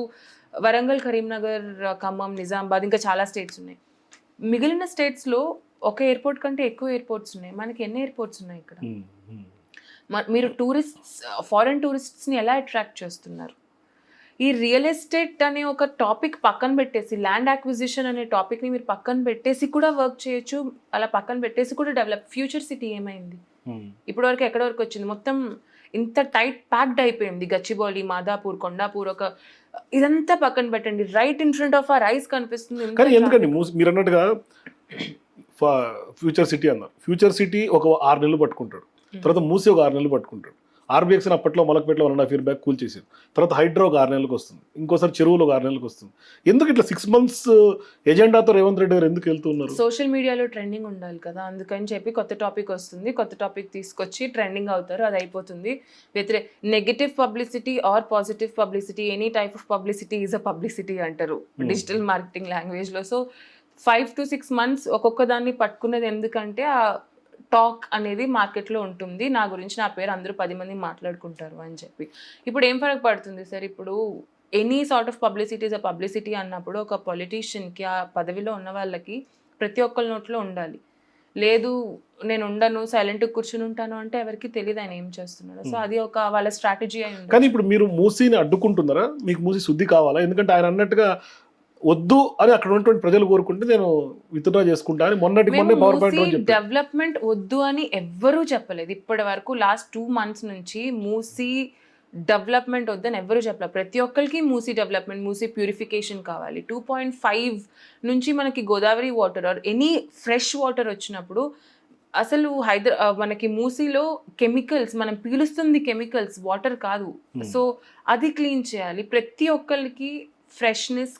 వరంగల్, కరీంనగర్, ఖమ్మం, నిజామాబాద్ ఇంకా చాలా స్టేట్స్ ఉన్నాయి. మిగిలిన స్టేట్స్లో ఒక ఎయిర్పోర్ట్ కంటే ఎక్కువ ఎయిర్పోర్ట్స్ ఉన్నాయి. మనకి ఎన్ని ఎయిర్పోర్ట్స్ ఉన్నాయి ఇక్కడ? మీరు ఫారెన్ టూరిస్ట్స్ని ఎలా అట్రాక్ట్ చేస్తున్నారు? ఈ రియల్ ఎస్టేట్ అనే ఒక టాపిక్ పక్కన పెట్టేసి, ల్యాండ్ అక్విజిషన్ అనే టాపిక్ని మీరు పక్కన పెట్టేసి కూడా వర్క్ చేయొచ్చు. అలా పక్కన పెట్టేసి కూడా డెవలప్. ఫ్యూచర్ సిటీ ఏమైంది ఇప్పటి వరకు? ఎక్కడి వరకు వచ్చింది? మొత్తం ఇంత టైట్ ప్యాక్డ్ అయిపోయింది. గచ్చిబౌలి, మాదాపూర్, కొండాపూర్, ఇదంతా పక్కన పెట్టండి. Right in front of our eyes కనిపిస్తుంది. కానీ ఎందుకండి మీరు అన్నట్టుగా ఫ్యూచర్ సిటీ అన్నారు. ఫ్యూచర్ సిటీ ఒక 6 నెలలు పట్టుకుంటాడు, తర్వాత మూసి ఒక 6 నెలలు పట్టుకుంటాడు. ఆర్బీఎక్స్ని అప్పట్లో మలకపేటలో 1.5 year బ్యాక్ కూల్ చేశారు. తర్వాత హైడ్రో ఒక 6 నెలలకు వస్తుంది, ఇంకోసారి చెరువులు ఒక 6 నెలలకు వస్తుంది. ఎందుకు ఇట్లా 6 months ఎజెండాతో రేవంత్ రెడ్డి గారు ఎందుకు వెళ్తున్నారు? సోషల్ మీడియాలో ట్రెండింగ్ ఉండాలి కదా, అందుకని చెప్పి కొత్త టాపిక్ వస్తుంది, కొత్త టాపిక్ తీసుకొచ్చి ట్రెండింగ్ అవుతారు, అది అయిపోతుంది. Negative publicity are positive publicity, any type of publicity is a publicity అంటారు డిజిటల్ మార్కెటింగ్ లాంగ్వేజ్లో. సో 5 to 6 months ఒక్కొక్క దాన్ని పట్టుకునేది ఎందుకంటే ఆ టాక్ అనేది మార్కెట్లో ఉంటుంది. నా గురించి, నా పేరు అందరూ 10 మంది మాట్లాడుకుంటారు అని చెప్పి. ఇప్పుడు ఏం ఫరక్ పడుతుంది సార్? ఇప్పుడు any sort of publicity is a publicity అన్నప్పుడు ఒక పొలిటీషియన్కి, ఆ పదవిలో ఉన్న వాళ్ళకి ప్రతి ఒక్కరి నోట్లో ఉండాలి. లేదు నేను ఉండను, సైలెంట్గా కూర్చుని ఉంటాను అంటే ఎవరికి తెలియదు ఆయన ఏం చేస్తున్నాడు. సో అది ఒక వాళ్ళ స్ట్రాటజీ అయి ఉంటుంది. కానీ ఇప్పుడు మీరు మూసీని అడ్డుకుంటున్నారా? మీకు మూసీ శుద్ధి కావాలా? ఎందుకంటే ఆయన అన్నట్టుగా వద్దు అని అక్కడ ఉన్నటువంటి ప్రజలు కోరుకుంటే నేను విత్డ్రా చేసుకుంటా అని మొన్నటి పవర్ పాయింట్ డెవలప్మెంట్ వద్దు అని ఎవ్వరూ చెప్పలేదు ఇప్పటి వరకు. లాస్ట్ 2 months నుంచి మూసీ డెవలప్మెంట్ వద్దని ఎవ్వరూ చెప్పలేదు. ప్రతి ఒక్కరికి మూసీ డెవలప్మెంట్, మూసీ ప్యూరిఫికేషన్ కావాలి. 2.5 నుంచి మనకి Godavari water or any fresh water వచ్చినప్పుడు అసలు మనకి మూసీలో కెమికల్స్, మనం పీలుస్తుంది కెమికల్స్, వాటర్ కాదు. సో అది క్లీన్ చేయాలి. ప్రతి ఒక్కరికి freshness,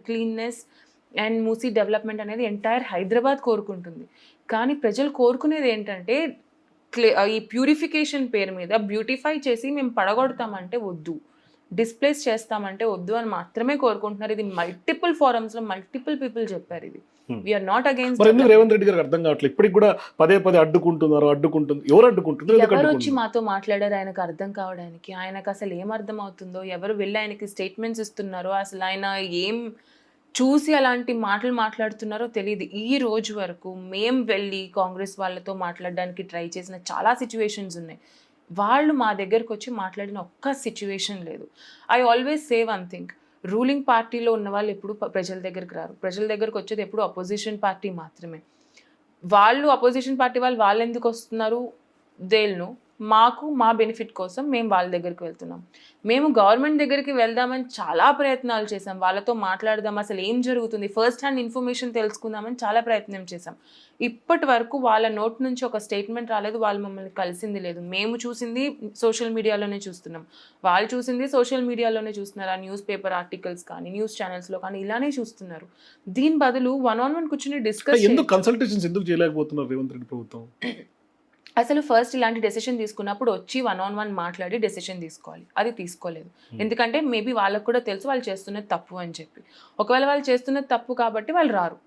cleanness and Musi development అనేది ఎంటైర్ హైదరాబాద్ కోరుకుంటుంది. కానీ ప్రజలు కోరుకునేది ఏంటంటే ఈ ప్యూరిఫికేషన్ పేరు మీద బ్యూటిఫై చేసి మేము పడగొడతామంటే వద్దు, డిస్ప్లేస్ చేస్తామంటే వద్దు అని మాత్రమే కోరుకుంటున్నారు. ఇది మల్టిపుల్ ఫోరమ్స్లో మల్టిపుల్ పీపుల్ చెప్పారు. ఇది we are not against. Revanth Reddy గారికి అర్థం కావట్లేదు, ఇప్పటికి కూడా పదే అడ్డుకుంటున్నారు. ఎవరు అడ్డుకుంటున్నారు? ఎవరు వచ్చి మాతో మాట్లాడారు ఆయనకు అర్థం కావడానికి? ఆయనకు అసలు ఏం అర్థం అవుతుందో, ఎవరు వెళ్ళి ఆయనకి స్టేట్మెంట్స్ ఇస్తున్నారో, అసలు ఆయన ఏం చూసి అలాంటి మాటలు మాట్లాడుతున్నారో తెలియదు. ఈ రోజు వరకు మేం వెళ్ళి కాంగ్రెస్ వాళ్ళతో మాట్లాడడానికి ట్రై చేసిన చాలా సిచ్యువేషన్స్ ఉన్నాయి. వాళ్ళు మా దగ్గరకు వచ్చి మాట్లాడిన ఒక్క సిచ్యువేషన్ లేదు. I always say one thing, ruling పార్టీలో ఉన్న వాళ్ళు ఎప్పుడు ప్రజల దగ్గరికి రారు. ప్రజల దగ్గరకు వచ్చేది ఎప్పుడు అపోజిషన్ పార్టీ మాత్రమే. వాళ్ళు అపోజిషన్ పార్టీ వాళ్ళు ఎందుకు వస్తున్నారు? దేల్ను మాకు మా బెనిఫిట్ కోసం మేము వాళ్ళ దగ్గరికి వెళ్తున్నాం. మేము గవర్నమెంట్ దగ్గరికి వెళ్దామని చాలా ప్రయత్నాలు చేసాం, వాళ్ళతో మాట్లాడదాం, అసలు ఏం జరుగుతుంది, ఫస్ట్ హ్యాండ్ ఇన్ఫర్మేషన్ తెలుసుకుందామని చాలా ప్రయత్నం చేసాం. ఇప్పటి వరకు వాళ్ళ నోట్ నుంచి ఒక స్టేట్మెంట్ రాలేదు, వాళ్ళు మమ్మల్ని కలిసింది లేదు. మేము చూసింది సోషల్ మీడియాలోనే చూస్తున్నాం, వాళ్ళు చూసింది సోషల్ మీడియాలోనే చూస్తున్నారు. ఆ న్యూస్ పేపర్ ఆర్టికల్స్ కానీ న్యూస్ ఛానల్స్లో కానీ ఇలానే చూస్తున్నారు. దీని బదులు 1-on-1 కూర్చొని డిస్కస్ ఎందుకు కన్సల్టేషన్స్ ఎందుకు చేయలేకపోతున్నారు రేవంత్ రెడ్డి ప్రభుత్వం? అసలు ఫస్ట్ ఇలాంటి డెసిషన్ తీసుకున్నప్పుడు వచ్చి 1-on-1 మాట్లాడి డెసిషన్ తీసుకోవాలి. అది తీసుకోలేదు. ఎందుకంటే మేబీ వాళ్ళకు కూడా తెలుసు వాళ్ళు చేస్తున్నది తప్పు అని చెప్పి. ఒకవేళ వాళ్ళు చేస్తున్నది తప్పు కాబట్టి వాళ్ళు రారు.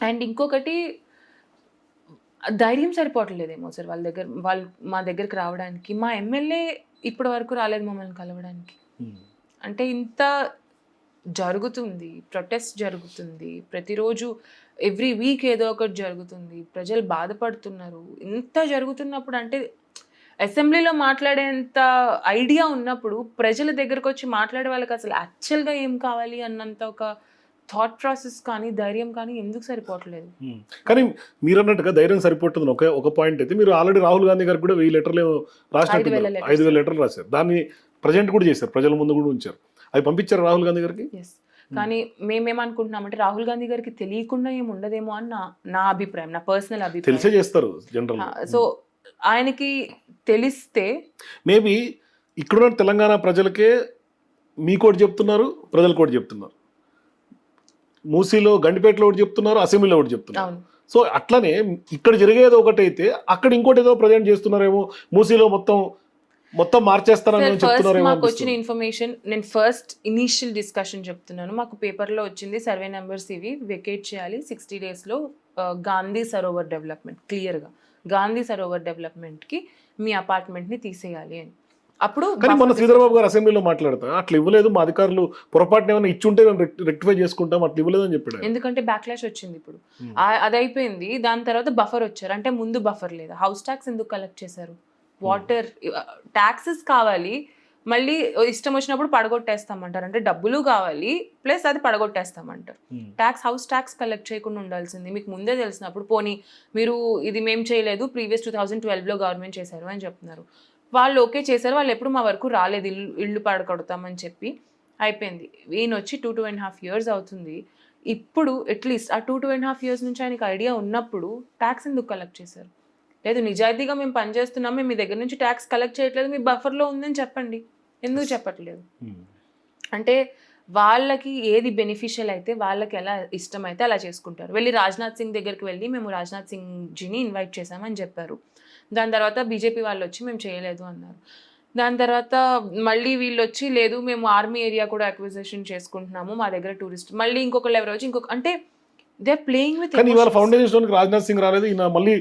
అండ్ ఇంకొకటి, ధైర్యం సరిపోవట్లేదేమో సార్ వాళ్ళు మా దగ్గరికి రావడానికి. మా ఎమ్మెల్యే ఇప్పటి వరకు రాలేదు మమ్మల్ని కలవడానికి. అంటే ఇంత జరుగుతుంది, ప్రొటెస్ట్ జరుగుతుంది, ప్రతిరోజు ఎవ్రీ వీక్ ఏదో ఒకటి జరుగుతుంది, ప్రజలు బాధపడుతున్నారు. ఇంత జరుగుతున్నప్పుడు అంటే అసెంబ్లీలో మాట్లాడేంత ఐడియా ఉన్నప్పుడు ప్రజల దగ్గరకు వచ్చి మాట్లాడే వాళ్ళకి అసలు యాక్చువల్గా ఏం కావాలి అన్నంత ఒక థాట్ ప్రాసెస్ కానీ ధైర్యం కానీ ఎందుకు సరిపోవట్లేదు? కానీ మీరు అన్నట్టుగా ధైర్యం సరిపోతుంది ఒక పాయింట్ అయితే, మీరు ఆల్రెడీ రాహుల్ గాంధీ గారికి కూడా 1000 లెటర్లు రాసినట్టు 5,000 లెటర్లు రాశారు. దాన్ని ప్రజెంట్ కూడా చేశారు, ప్రజల ముందు కూడా ఉంచారు. అవి పంపించారు రాహుల్ గాంధీ గారికి. ఎస్, కానీ మేమేమనుకుంటున్నామంటే రాహుల్ గాంధీ గారికి తెలియకుండా ఏమి ఉండదేమో అని నా అభిప్రాయం, నా పర్సనల్ అభిప్రాయం. తెలిసే చేస్తారు జనరల్. సో ఆయనకి తెలిస్తే మేబీ ఇక్కడున్న తెలంగాణ ప్రజలకే మీకోటి చెప్తున్నారు, ప్రజలు కూడా చెప్తున్నారు. మూసీలో గండిపేటలో ఒకటి చెప్తున్నారు, అసెంబ్లీలో ఒకటి చెప్తున్నారు. అవును, సో అట్లనే ఇక్కడ జరిగేది ఒకటైతే అక్కడ ఇంకోటి ఏదో ప్రజెంట్ చేస్తున్నారేమో, మూసీలో మొత్తం మార్చేస్తారని ఫస్ట్ చెప్తున్నారేమో మాకు వచ్చిన అనిపిస్తుంది. ఇన్ఫర్మేషన్, నేను ఫస్ట్ ఇనీషియల్ డిస్కషన్ చెప్తున్నాను. మాకు పేపర్లో వచ్చింది సర్వే నెంబర్స్ ఇవి వెకేట్ చేయాలి 60 daysలో గాంధీ సరోవర్ డెవలప్మెంట్, క్లియర్గా గాంధీ సరోవర్ డెవలప్మెంట్కి మీ అపార్ట్మెంట్ని తీసేయాలి అని. అప్పుడు కానీ మొన్న శ్రీధరబాబు గారు అసెంబ్లీలో మాట్లాడతా అట్లా ఇవ్వలేదు, మా అధికారులు పొరపాటున ఏమైనా ఇచ్చుంటే మేము రెక్టిఫై చేసుకుంటాం, అట్లా ఇవ్వలేదు అని చెప్పాడు. ఎందుకంటే బ్యాక్లాష్ వచ్చింది ఇప్పుడు. అది అయిపోయింది, దాని తర్వాత బఫర్ వచ్చారు. అంటే ముందు బఫర్ లేదా, హౌస్ ట్యాక్స్ ఎందుకు కలెక్ట్ చేశారు? వాటర్ ట్యాక్సెస్ కావాలి, మళ్ళీ ఇష్టం వచ్చినప్పుడు పడగొట్టేస్తామంటారు. అంటే డబ్బులు కావాలి ప్లస్ అది పడగొట్టేస్తామంటారు. ట్యాక్స్, హౌస్ ట్యాక్స్ కలెక్ట్ చేయకుండా ఉండాల్సింది మీకు ముందే తెలిసినప్పుడు. పోనీ మీరు ఇది మేము చేయలేదు, ప్రీవియస్ 2012లో గవర్నమెంట్ చేశారు అని చెప్తున్నారు. వాళ్ళు ఓకే చేశారు, వాళ్ళు ఎప్పుడు మా వరకు రాలేదు, ఇల్లు పడగొడతామని చెప్పి అయిపోయింది. ఈయన వచ్చి 2.5 years అవుతుంది. ఇప్పుడు అట్లీస్ట్ ఆ 2.5 years నుంచి ఆయనకి ఐడియా ఉన్నప్పుడు ట్యాక్స్ ఎందుకు కలెక్ట్ చేశారు? లేదు, నిజాయితీగా మేము పనిచేస్తున్నాం, మేము మీ దగ్గర నుంచి ట్యాక్స్ కలెక్ట్ చేయట్లేదు, మీ బఫర్లో ఉందని చెప్పండి. ఎందుకు చెప్పట్లేదు? అంటే వాళ్ళకి ఏది బెనిఫిషియల్ అయితే వాళ్ళకి ఎలా ఇష్టమైతే అలా చేసుకుంటారు. వెళ్ళి రాజ్నాథ్ సింగ్ దగ్గరికి వెళ్ళి మేము రాజ్నాథ్ సింగ్ జీని ఇన్వైట్ చేసామని చెప్పారు. దాని తర్వాత బీజేపీ వాళ్ళు వచ్చి మేము చేయలేదు అన్నారు. దాని తర్వాత మళ్ళీ వీళ్ళు వచ్చి లేదు మేము ఆర్మీ ఏరియా కూడా అక్విజిషన్ చేసుకుంటున్నాము, మా దగ్గర టూరిస్ట్, మళ్ళీ ఇంకొకళ్ళు ఎవరు వచ్చి ఇంకొక దే ఆర్ ప్లేయింగ్ విత్. కానీ ఇవాళ ఫౌండేషన్ స్టోన్కి రాజ్నాథ్ సింగ్ రాలేదు, ఈయన మళ్ళీ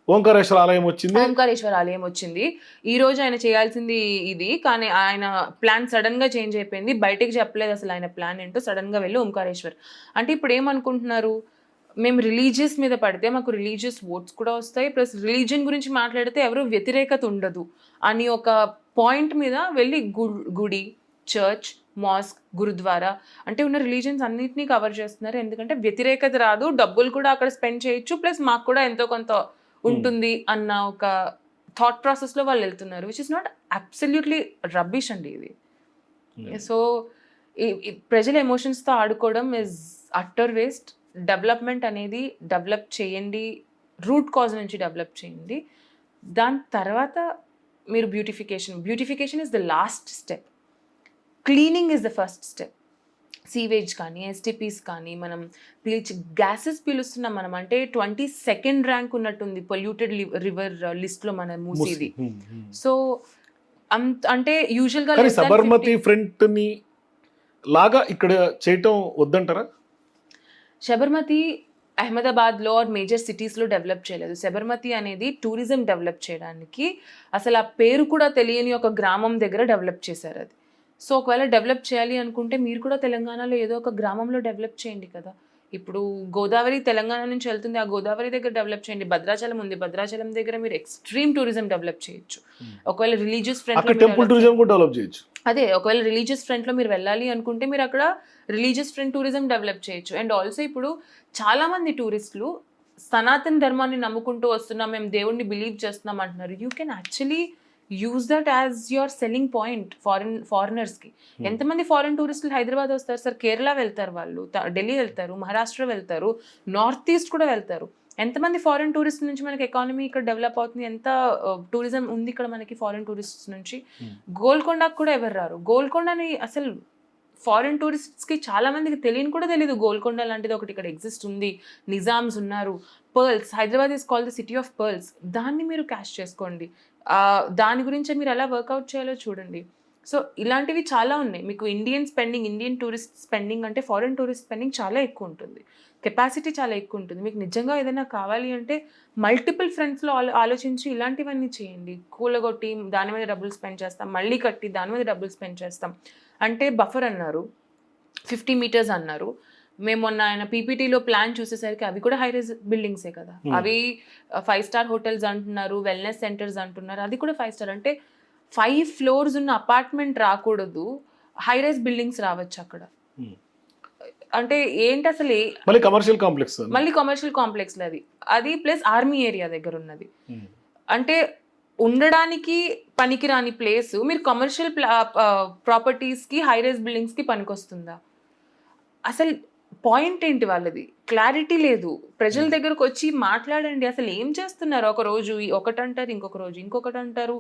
ఓంకారేశ్వర ఆలయం వచ్చింది. ఓంకారేశ్వర ఆలయం వచ్చింది. ఈ రోజు ఆయన చేయాల్సింది ఇది, కానీ ఆయన ప్లాన్ సడన్ గా చేంజ్ అయిపోయింది. బయటికి చెప్పలేదు అసలు ఆయన ప్లాన్ ఏంటో. సడన్ గా వెళ్ళి ఓంకారేశ్వర్ అంటే ఇప్పుడు ఏమనుకుంటున్నారు, మేము రిలీజియస్ మీద పడితే మాకు రిలీజియస్ ఓట్స్ కూడా వస్తాయి, ప్లస్ రిలీజియన్ గురించి మాట్లాడితే ఎవరు వ్యతిరేకత ఉండదు అని ఒక పాయింట్ మీద వెళ్ళి గుడి, చర్చ్, మాస్క్, గురుద్వారా అంటే ఉన్న రిలీజియన్స్ అన్నిటినీ కవర్ చేస్తున్నారు. ఎందుకంటే వ్యతిరేకత రాదు, డబ్బులు కూడా అక్కడ స్పెండ్ చేయొచ్చు, ప్లస్ మాకు కూడా ఎంతో కొంత ఉంటుంది అన్న ఒక థాట్ ప్రాసెస్లో వాళ్ళు వెళ్తున్నారు, which is not absolutely rubbish అండి ఇది. సో ప్రజల ఎమోషన్స్తో ఆడుకోవడం ఇస్ అట్టర్ వేస్ట్. డెవలప్మెంట్ అనేది డెవలప్ చేయండి, రూట్ కాజ్ నుంచి డెవలప్ చేయండి. దాని తర్వాత మీరు beautification is the last step, cleaning is the first step. Sewage కానీ ఎస్టీపీస్ కానీ మనం గ్యాసెస్ పీలుస్తున్నాం మనం, అంటే 22nd ర్యాంక్ ఉన్నట్టుంది పొల్యూటెడ్ రివర్ లిస్ట్లో మన మూసీది. సో అంటే యూజువల్గా సబర్మతి ఫ్రంట్ ని లాగా ఇక్కడ చేయటం వద్దంటారా? శబర్మతి అహ్మదాబాద్లో ఆర్ మేజర్ సిటీస్లో డెవలప్ చేయలేదు. శబర్మతి అనేది టూరిజం డెవలప్ చేయడానికి అసలు ఆ పేరు కూడా తెలియని ఒక గ్రామం దగ్గర డెవలప్ చేశారు అది. సో ఒకవేళ డెవలప్ చేయాలి అనుకుంటే మీరు కూడా తెలంగాణలో ఏదో ఒక గ్రామంలో డెవలప్ చేయండి కదా. ఇప్పుడు గోదావరి తెలంగాణ నుంచి వెళ్తుంది, ఆ గోదావరి దగ్గర డెవలప్ చేయండి. భద్రాచలం ఉంది, భద్రాచలం దగ్గర మీరు ఎక్స్ట్రీమ్ టూరిజం డెవలప్ చేయొచ్చు. ఒకవేళ రిలీజియస్ టెంపుల్ టూరిజం కూడా డెవలప్ చేయొచ్చు. అదే ఒకవేళ రిలీజియస్ ఫ్రంట్లో మీరు వెళ్ళాలి అనుకుంటే మీరు అక్కడ రిలీజియస్ ఫ్రంట్ టూరిజం డెవలప్ చేయొచ్చు. అండ్ ఆల్సో ఇప్పుడు చాలామంది టూరిస్టులు సనాతన ధర్మాన్ని నమ్ముకుంటూ వస్తున్నాం, మేము దేవుణ్ణి బిలీవ్ చేస్తున్నాం అంటున్నారు. You can actually use that as your selling point ఫారినర్స్కి. ఎంతమంది ఫారిన్ టూరిస్టులు హైదరాబాద్ వస్తారు సార్? కేరళ వెళ్తారు వాళ్ళు, ఢిల్లీ వెళ్తారు, మహారాష్ట్ర వెళ్తారు, నార్త్ ఈస్ట్ కూడా వెళ్తారు. ఎంతమంది ఫారిన్ టూరిస్ట్ నుంచి మనకి ఎకానమీ ఇక్కడ డెవలప్ అవుతుంది, ఎంత టూరిజం ఉంది ఇక్కడ మనకి ఫారిన్ టూరిస్ట్స్ నుంచి. గోల్కొండకు కూడా ఎవరు రారు. గోల్కొండని అసలు ఫారిన్ టూరిస్ట్స్కి చాలా మందికి తెలియని కూడా తెలియదు గోల్కొండ లాంటిది ఒకటి ఇక్కడ ఎగ్జిస్ట్ ఉంది, నిజామ్స్ ఉన్నారు, pearls, Hyderabad is called the city of pearls. దాన్ని మీరు క్యాష్ చేసుకోండి, దాని గురించి మీరు ఎలా వర్కౌట్ చేయాలో చూడండి. సో ఇలాంటివి చాలా ఉన్నాయి. మీకు ఇండియన్ టూరిస్ట్ స్పెండింగ్ అంటే ఫారిన్ టూరిస్ట్ స్పెండింగ్ చాలా ఎక్కువ ఉంటుంది, కెపాసిటీ చాలా ఎక్కువ ఉంటుంది. మీకు నిజంగా ఏదైనా కావాలి అంటే మల్టిపుల్ ఫ్రంట్స్లో ఆలోచించి ఇలాంటివన్నీ చేయండి. కూలగొట్టి దాని మీద డబ్బులు స్పెండ్ చేస్తాం, మళ్ళీ కట్టి దాని మీద డబ్బులు స్పెండ్ చేస్తాం అంటే బఫర్ అన్నారు. 50 మీటర్స్ అన్నారు. మేము మొన్న ఆయన పీపీటీలో ప్లాన్ చూసేసరికి అవి కూడా హై రైజ్ బిల్డింగ్సే కదా. అవి 5 స్టార్ హోటల్స్ అంటున్నారు, వెల్నెస్ సెంటర్స్ అంటున్నారు, అది కూడా 5 స్టార్. అంటే 5 ఫ్లోర్స్ ఉన్న అపార్ట్మెంట్ రాకూడదు, హై రైజ్ బిల్డింగ్స్ రావచ్చు అక్కడ. అంటే ఏంటి అసలు మళ్ళీ కమర్షియల్ కాంప్లెక్స్, మళ్ళీ కమర్షియల్ కాంప్లెక్స్ అది ప్లస్ ఆర్మీ ఏరియా దగ్గర ఉన్నది. అంటే ఉండడానికి పనికిరాని ప్లేస్ మీరు కమర్షియల్ ప్రాపర్టీస్ కి హై రైజ్ బిల్డింగ్స్ కి పనికొస్తుందా? అసలు పాయింట్ ఏంటి వాళ్ళది? క్లారిటీ లేదు. ప్రజల దగ్గరకు వచ్చి మాట్లాడండి, అసలు ఏం చేస్తున్నారు? ఒక రోజు ఒకటి అంటారు, ఇంకొక రోజు ఇంకొకటి అంటారు.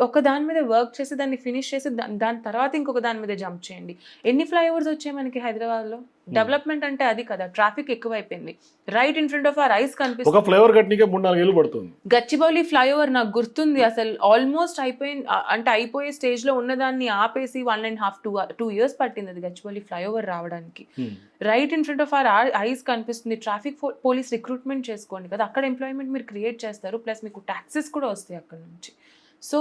ఒక దాని మీద వర్క్ చేసి దాన్ని ఫినిష్ చేసి దాని తర్వాత ఇంకొక దాని మీద జంప్ చేయండి. ఎన్ని ఫ్లైఓవర్స్ వచ్చాయి మనకి హైదరాబాద్లో? డెవలప్మెంట్ అంటే అది కదా. ట్రాఫిక్ ఎక్కువైపోయింది. Right in front of our eyes కనిపిస్తుంది. ఒక ఫ్లైఓవర్ కట్టనికే 3-4 ఏళ్ళు పడుతుంది. గచ్చిబౌలి ఫ్లైఓవర్ నాకు గుర్తుంది, అసలు ఆల్మోస్ట్ అయిపోయే స్టేజ్ లో ఉన్నదాన్ని ఆపేసి 1.5-2 years పట్టింది అది గచ్చిబౌలి ఫ్లైఓవర్ రావడానికి. Right in front of our eyes కనిపిస్తుంది. ట్రాఫిక్ పోలీస్ రిక్రూట్మెంట్ చేసుకోండి కదా, అక్కడ ఎంప్లాయ్మెంట్ మీరు క్రియేట్ చేస్తారు, ప్లస్ మీకు ట్యాక్సెస్ కూడా వస్తాయి అక్కడ నుంచి. సో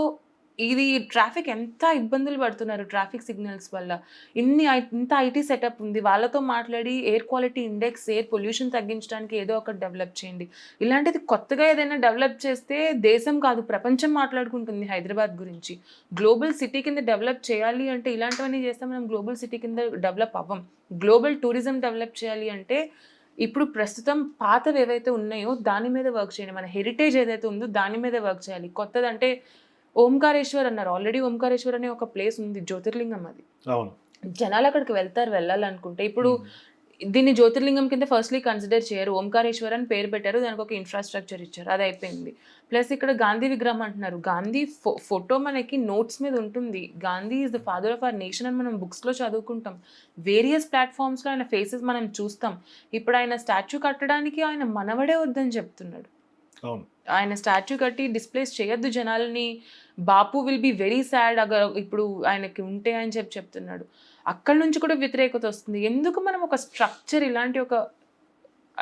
ఇది ట్రాఫిక్ ఎంత ఇబ్బందులు పడుతున్నారు ట్రాఫిక్ సిగ్నల్స్ వల్ల. ఇంత ఐటీ సెటప్ ఉంది, వాళ్ళతో మాట్లాడి air quality index, air pollution తగ్గించడానికి ఏదో ఒకటి డెవలప్ చేయండి. ఇలాంటిది కొత్తగా ఏదైనా డెవలప్ చేస్తే దేశం కాదు ప్రపంచం మాట్లాడుకుంటుంది హైదరాబాద్ గురించి. గ్లోబల్ సిటీ కింద డెవలప్ చేయాలి అంటే ఇలాంటివన్నీ చేస్తే మనం గ్లోబల్ సిటీ కింద డెవలప్ అవ్వం. గ్లోబల్ టూరిజం డెవలప్ చేయాలి అంటే ఇప్పుడు ప్రస్తుతం పాతవి ఏవైతే ఉన్నాయో దాని మీద వర్క్ చేయండి. మన హెరిటేజ్ ఏదైతే ఉందో దాని మీద వర్క్ చేయాలి. కొత్తదంటే ఓంకారేశ్వర్ అన్నారు, ఆల్రెడీ ఓంకారేశ్వర్ అనే ఒక ప్లేస్ ఉంది, జ్యోతిర్లింగం అది. జనాలు అక్కడికి వెళ్ళాలనుకుంటే ఇప్పుడు దీన్ని జ్యోతిర్లింగం కింద ఫస్ట్లీ కన్సిడర్ చేయరు. ఓంకారేశ్వర్ అని పేరు పెట్టారు, దానికి ఒక ఇన్ఫ్రాస్ట్రక్చర్ ఇచ్చారు, అది అయిపోయింది. ప్లస్ ఇక్కడ గాంధీ విగ్రహం అంటున్నారు. గాంధీ ఫోటో మనకి నోట్స్ మీద ఉంటుంది. Gandhi is the father of our nation అని మనం బుక్స్లో చదువుకుంటాం. వేరియస్ ప్లాట్ఫామ్స్లో ఆయన ఫేసెస్ మనం చూస్తాం. ఇప్పుడు ఆయన స్టాచ్యూ కట్టడానికి ఆయన మనవడే వద్దని చెప్తున్నాడు. ఆయన స్టాచ్యూ కట్టి డిస్ప్లేస్ చేయొద్దు జనాలని, బాపు విల్ బి వెరీ సాడ్ ఇప్పుడు ఆయనకి ఉంటే అని చెప్తున్నాడు. అక్కడి నుంచి కూడా వ్యతిరేకత వస్తుంది. ఎందుకు మనం ఒక స్ట్రక్చర్ ఇలాంటి ఒక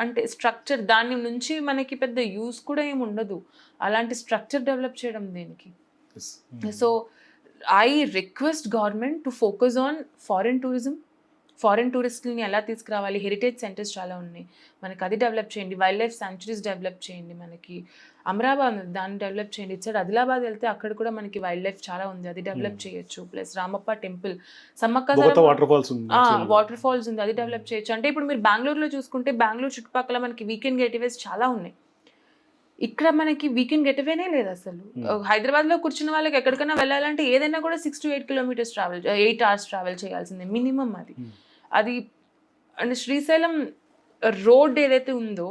అంటే స్ట్రక్చర్ దాని నుంచి మనకి పెద్ద యూస్ కూడా ఏమి ఉండదు, అలాంటి స్ట్రక్చర్ డెవలప్ చేయడం దేనికి? So I request government to focus on foreign tourism. Foreign టూరిస్ట్ని ఎలా తీసుకురావాలి? హెరిటేజ్ సెంటర్స్ చాలా ఉన్నాయి మనకి, అది డెవలప్ చేయండి. వైల్డ్ లైఫ్ శాంక్చురీస్ డెవలప్ చేయండి. మనకి అమరాబాద్ ఉంది, దాన్ని డెవలప్ చేయండి. ఇటు సైడ్ ఆదిలాబాద్ వెళ్తే అక్కడ కూడా మనకి వైల్డ్ లైఫ్ చాలా ఉంది, అది డెవలప్ చేయొచ్చు. Plus Ramappa temple, Sammakka waterfalls ఉంది, అది డెవలప్ చేయొచ్చు. అంటే ఇప్పుడు మీరు బెంగళూరులో చూసుకుంటే బెంగళూరు చుట్టుపక్కల మనకి వీకెండ్ గెటవేస్ చాలా ఉన్నాయి. ఇక్కడ మనకి వీకెండ్ గెటవేనే లేదు అసలు. హైదరాబాద్లో కూర్చున్న వాళ్ళకి ఎక్కడికైనా వెళ్ళాలంటే ఏదైనా కూడా 6 to 8 kilometers 8 hours ట్రావెల్ చేయాల్సిందే మినిమం. అది అంటే శ్రీశైలం రోడ్ ఏదైతే ఉందో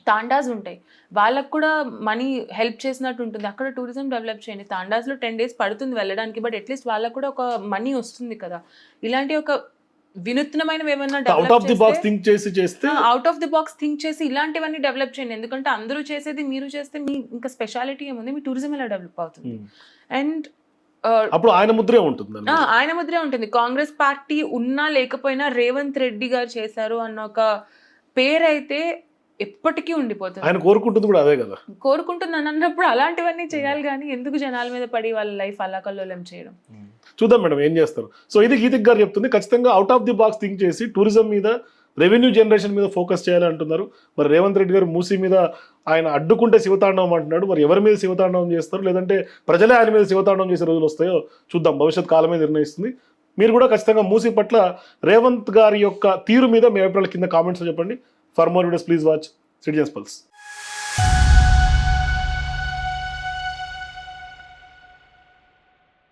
తాండాస్ ఉంటాయి, వాళ్ళకు కూడా మనీ హెల్ప్ చేసినట్టు ఉంటుంది. అక్కడ టూరిజం డెవలప్ చేయండి. తాండాస్లో 10 days పడుతుంది వెళ్ళడానికి, బట్ అట్లీస్ట్ వాళ్ళకు కూడా ఒక మనీ వస్తుంది కదా. ఇలాంటి ఒక వినూత్నమైనవి ఏమైనా out of the box think చేసి ఇలాంటివన్నీ డెవలప్ చేయండి. ఎందుకంటే అందరూ చేసేది మీరు చేస్తే మీ ఇంకా స్పెషాలిటీ ఏముంది? మీ టూరిజం ఎలా డెవలప్ అవుతుంది? అండ్ అప్పుడు ఆయన ముద్రే ఉంటుంది. కాంగ్రెస్ పార్టీ ఉన్నా లేకపోయినా రేవంత్ రెడ్డి గారు చేశారు అన్న ఒక పేరు అయితే ఎప్పటికీ ఉండిపోతుంది. ఆయన కోరుకుంటుంది కూడా అదే కదా. కోరుకుంటుంది అని అన్నప్పుడు అలాంటివన్నీ చేయాలి, కానీ ఎందుకు జనాల మీద పడి వాళ్ళ లైఫ్ అల్లాకల్లోలం చేయడం? చూద్దాం మేడం ఏం చేస్తారు. సో ఇది గీతిక్ గారు చెప్తుంది, ఖచ్చితంగా out of the box think చేసి టూరిజం మీద, రెవెన్యూ జనరేషన్ మీద ఫోకస్ చేయాలి అంటున్నారు. మరి రేవంత్ రెడ్డి గారు మూసీ మీద ఆయన అడ్డుకుంటే శివతాండవం అంటున్నాడు. మరి ఎవరి మీద శివతాండవం చేస్తారు, లేదంటే ప్రజలే ఆయన మీద శివతాండవం చేసే రోజులు వస్తాయో చూద్దాం, భవిష్యత్ కాలమే నిర్ణయిస్తుంది. మీరు కూడా ఖచ్చితంగా మూసీ పట్ల రేవంత్ గారి యొక్క తీరు మీద మీ అభిప్రాయాల కింద కామెంట్స్ చెప్పండి. For more videos please watch citizens pulse.